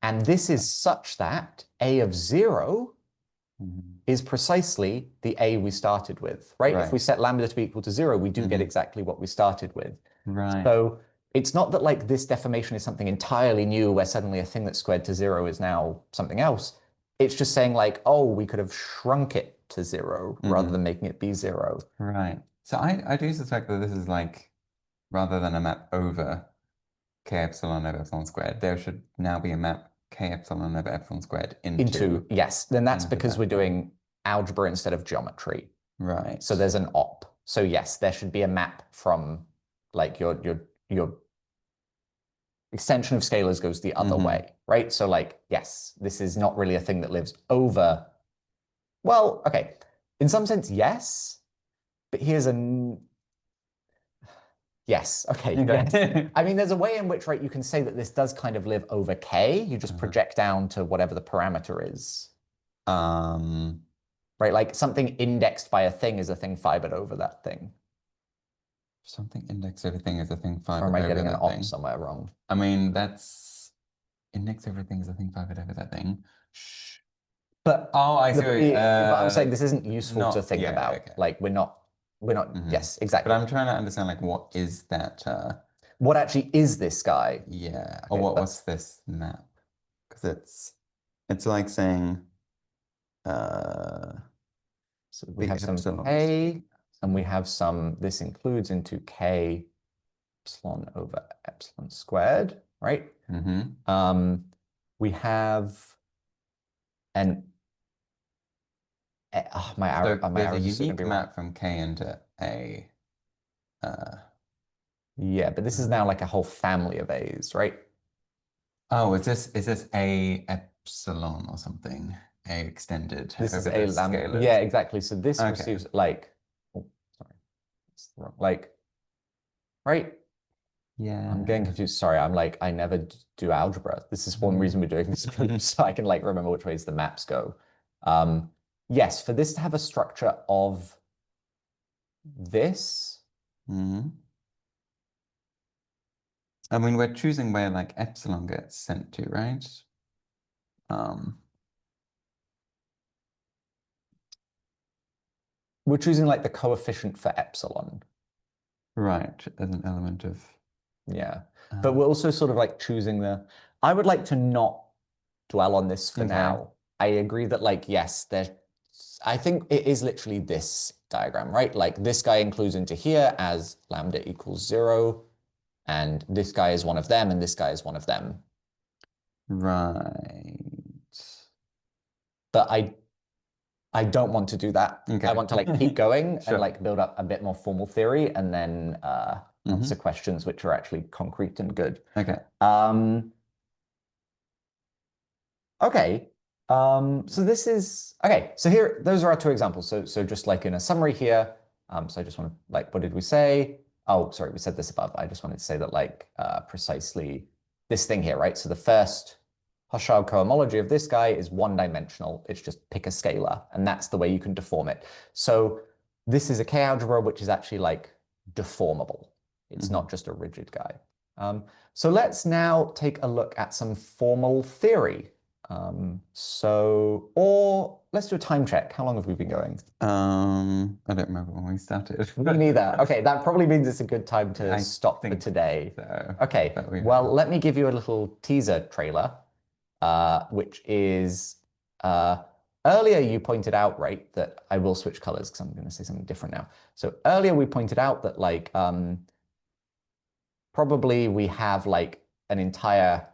And this is such that A of 0 is precisely the A we started with, right? If we set lambda to be equal to 0, we do get exactly what we started with. Right. So it's not that like this deformation is something entirely new where suddenly a thing that's squared to 0 is now something else. It's just saying like, oh, we could have shrunk it to 0 rather than making it be 0. Right. So I do suspect that this is like, rather than a map over k epsilon over epsilon squared, there should now be a map k epsilon over epsilon squared into yes. Then that's because we're doing algebra instead of geometry. Right. So there's an op. So yes, there should be a map from like your extension of scalars goes the other way, right? So like, yes, this is not really a thing that lives over. Well, okay. In some sense, yes. But here's a yes. Okay. Yes. I mean, there's a way in which, right, you can say that this does kind of live over K. You just project down to whatever the parameter is. Right, like something indexed by a thing is a thing fibered over that thing. Something indexed everything is a thing fibered or am I over getting an that op thing. somewhere wrong? I mean, that's index everything is a thing fibered over that thing. Shh. But I see. but I'm saying this isn't useful to think about. Okay. Like we're not. Yes, exactly. But I'm trying to understand like what is that? What actually is this guy? Yeah. Okay, Or what's this map? Because it's like saying. So we have some K, and we have some. This includes into K epsilon over epsilon squared, right? We have an my arrow. So there's a arrows unique map from K into A. Yeah, but this is now like a whole family of A's, right? Oh, is this A epsilon or something? A extended This is over A the lambda. scalars. Yeah, exactly. So this receives like, oh, sorry, it's wrong. Like, right? Yeah. I'm getting confused. Sorry, I'm like, I never do algebra. This is one reason we're doing this group, so I can like remember which ways the maps go. Yes, for this to have a structure of this. I mean, we're choosing where like epsilon gets sent to, right? We're choosing like the coefficient for epsilon. Right, as an element of. Yeah, but we're also sort of like choosing I would like to not dwell on this for now. I agree that like, yes, I think it is literally this diagram, right? Like this guy includes into here as lambda equals 0, and this guy is one of them, and this guy is one of them. Right. But I don't want to do that. I want to like keep going and like build up a bit more formal theory and then answer questions which are actually concrete and good. Okay. Okay. So this is okay. So here, those are our two examples. So just like in a summary here. So I just want to like, what did we say? Oh, sorry, we said this above. I just wanted to say that like precisely this thing here, right? So the first Hochschild cohomology of this guy is one-dimensional. It's just pick a scalar, and that's the way you can deform it. So this is a K-algebra, which is actually like deformable. It's not just a rigid guy. So let's now take a look at some formal theory. Or let's do a time check. How long have we been going? I don't remember when we started. Me neither. Okay, that probably means it's a good time to stop for today. So, okay, well, let me give you a little teaser trailer. which is earlier you pointed out, right, that I will switch colors because I'm going to say something different now. So earlier we pointed out that like probably we have like an entire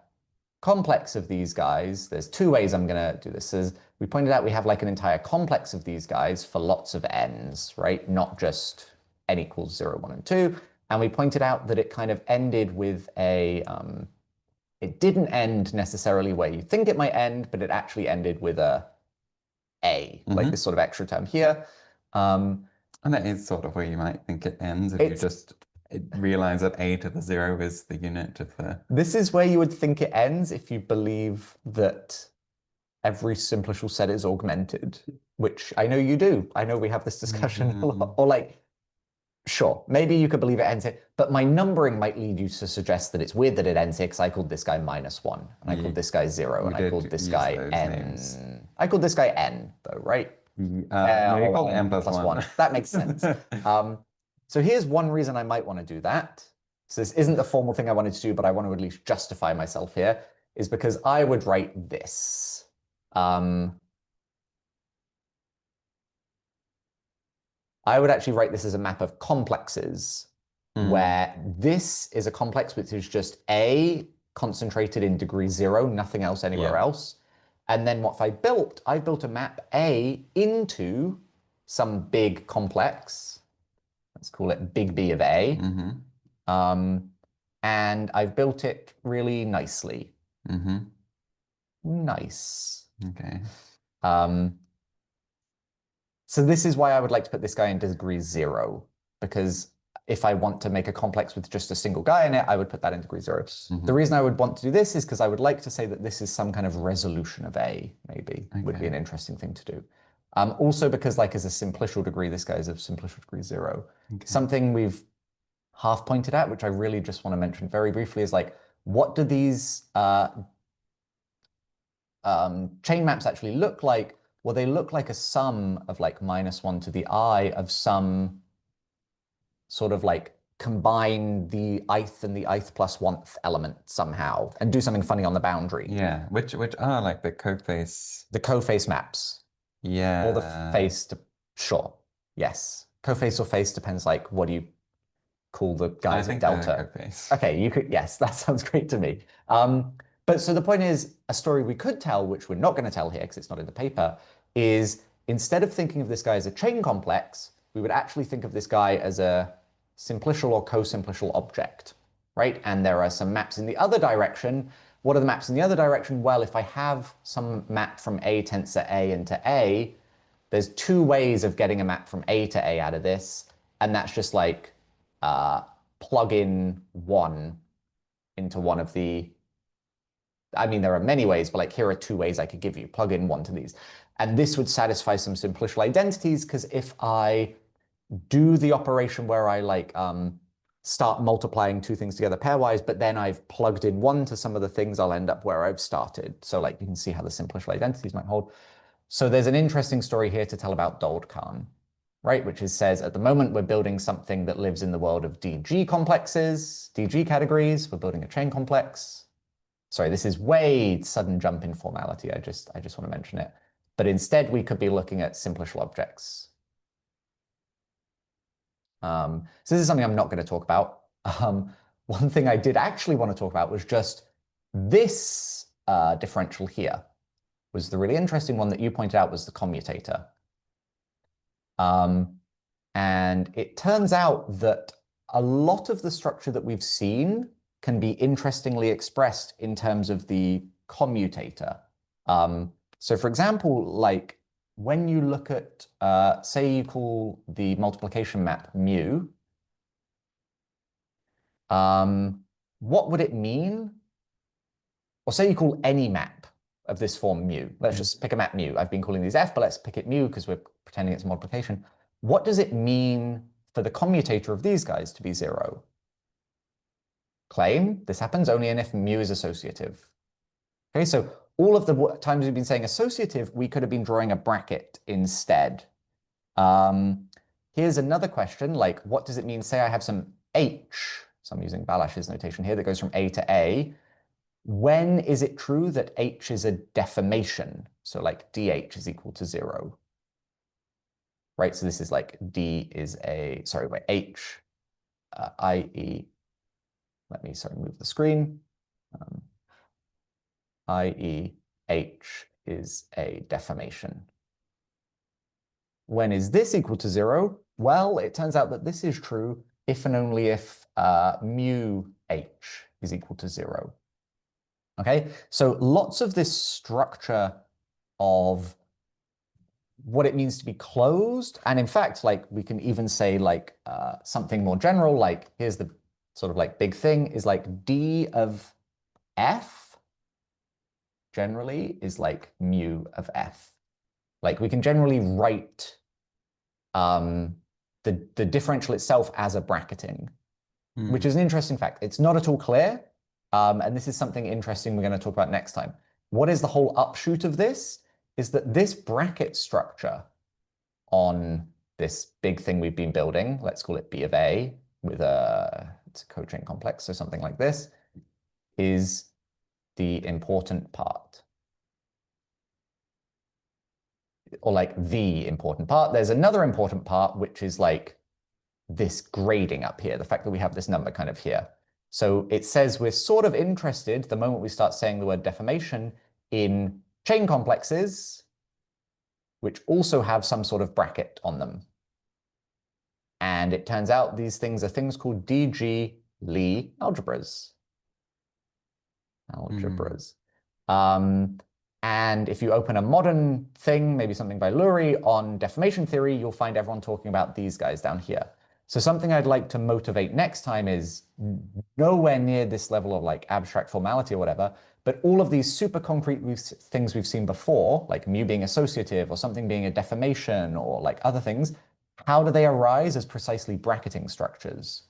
complex of these guys. There's two ways I'm going to do this. We pointed out we have like an entire complex of these guys for lots of n's, right? Not just n equals 0, 1, and 2. And we pointed out that it kind of ended with it didn't end necessarily where you think it might end, but it actually ended with like this sort of extra term here. And that is sort of where you might think it ends if you just realize that a to the 0 is the unit of the... This is where you would think it ends if you believe that every simplicial set is augmented, which I know you do. I know we have this discussion a lot. Or like, sure, maybe you could believe it ends here, but my numbering might lead you to suggest that it's weird that it ends here because I called this guy -1, and I called this guy 0, and I called this guy n. Names. I called this guy n, though, right? No, you called it n plus 1. That makes sense. So here's one reason I might want to do that. So this isn't the formal thing I wanted to do, but I want to at least justify myself here, is because I would write this. I would actually write this as a map of complexes, where this is a complex which is just A concentrated in degree 0, nothing else anywhere else. And then what I built a map A into some big complex. Let's call it big B of A. And I've built it really nicely. Nice. Okay. So this is why I would like to put this guy in degree 0, because if I want to make a complex with just a single guy in it, I would put that in degree 0. The reason I would want to do this is because I would like to say that this is some kind of resolution of A, maybe, would be an interesting thing to do. Also because like as a simplicial degree, this guy is of simplicial degree 0. Something we've half pointed at, which I really just want to mention very briefly, is like, what do these chain maps actually look like? Well, they look like a sum of like -1 to the I of some sort of like combine the ith and the ith plus 1th element somehow and do something funny on the boundary. Yeah, which are like the coface. The coface maps. Yeah. Or the face, sure. Yes. Coface or face depends like what do you call the guys at delta. Okay, you could, yes, that sounds great to me. But so the point is, a story we could tell, which we're not going to tell here because it's not in the paper, is instead of thinking of this guy as a chain complex, we would actually think of this guy as a simplicial or co-simplicial object, right? And there are some maps in the other direction. What are the maps in the other direction? Well, if I have some map from A tensor A into A, there's two ways of getting a map from A to A out of this, and that's just like plug in 1 into one of the, I mean, there are many ways, but like here are two ways I could give you. Plug in 1 to these. And this would satisfy some simplicial identities, because if I do the operation where I like start multiplying two things together pairwise, but then I've plugged in 1 to some of the things, I'll end up where I've started. So like you can see how the simplicial identities might hold. So there's an interesting story here to tell about Dold-Khan, right? Which says at the moment we're building something that lives in the world of DG complexes, DG categories. We're building a chain complex. Sorry, this is way sudden jump in formality. I just want to mention it. But instead, we could be looking at simplicial objects. So this is something I'm not going to talk about. One thing I did actually want to talk about was just this differential here was the really interesting one that you pointed out was the commutator. And it turns out that a lot of the structure that we've seen can be interestingly expressed in terms of the commutator. So for example, like when you look at, say you call the multiplication map mu, what would it mean? Or say you call any map of this form mu. Let's just pick a map mu. I've been calling these f, but let's pick it mu because we're pretending it's a multiplication. What does it mean for the commutator of these guys to be 0? Claim this happens only if mu is associative. Okay, so all of the times we've been saying associative, we could have been drawing a bracket instead. Here's another question, like what does it mean? Say I have some h, so I'm using Balazs's notation here, that goes from A to A. when is it true that H is a deformation? So like dH is equal to 0. Right, so this is like D is a, sorry, wait, H, i.e., let me, sorry, move the screen. I.e. H is a deformation. When is this equal to 0? Well, it turns out that this is true if and only if mu H is equal to 0. Okay, so lots of this structure of what it means to be closed, and in fact, like we can even say like something more general, like here's the sort of like big thing, is like D of F generally is like mu of F. Like we can generally write the differential itself as a bracketing, which is an interesting fact. It's not at all clear, and this is something interesting we're going to talk about next time. What is the whole upshoot of this? Is that this bracket structure on this big thing we've been building, let's call it B of A, with it's a cochain complex, so something like this, is the important part. Or like the important part. There's another important part, which is like this grading up here, the fact that we have this number kind of here. So it says we're sort of interested, the moment we start saying the word deformation, in chain complexes, which also have some sort of bracket on them. And it turns out these things are things called DG Lie algebras. And if you open a modern thing, maybe something by Lurie on deformation theory, you'll find everyone talking about these guys down here. So something I'd like to motivate next time is nowhere near this level of like abstract formality or whatever, but all of these super concrete things we've seen before, like mu being associative or something being a deformation or like other things, how do they arise as precisely bracketing structures?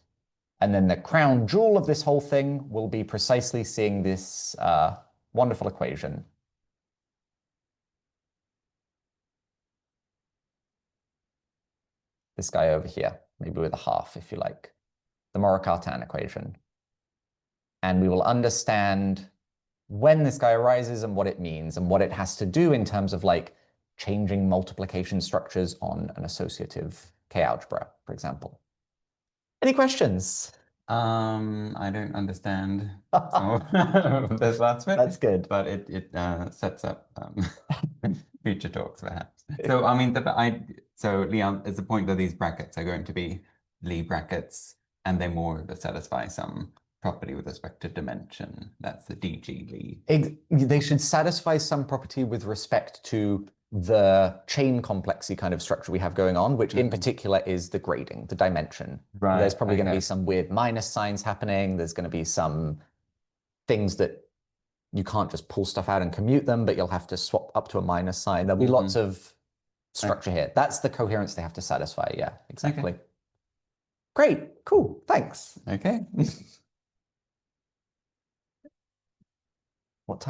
And then the crown jewel of this whole thing will be precisely seeing this wonderful equation. This guy over here, maybe with a half, if you like, the Morat-Cartan equation. And we will understand when this guy arises and what it means and what it has to do in terms of like changing multiplication structures on an associative K-algebra, for example. Any questions? I don't understand this last bit. That's good. But it sets up future talks perhaps. So I mean, so Leon, is the point that these brackets are going to be Lie brackets, and they more satisfy some property with respect to dimension. That's the DG Lie. They should satisfy some property with respect to the chain complexy kind of structure we have going on, which in particular is the grading, the dimension. Right. There's probably going to be some weird minus signs happening. There's going to be some things that you can't just pull stuff out and commute them, but you'll have to swap up to a minus sign. There'll be lots of structure here. That's the coherence they have to satisfy. Yeah, exactly. Okay. Great. Cool. Thanks. Okay.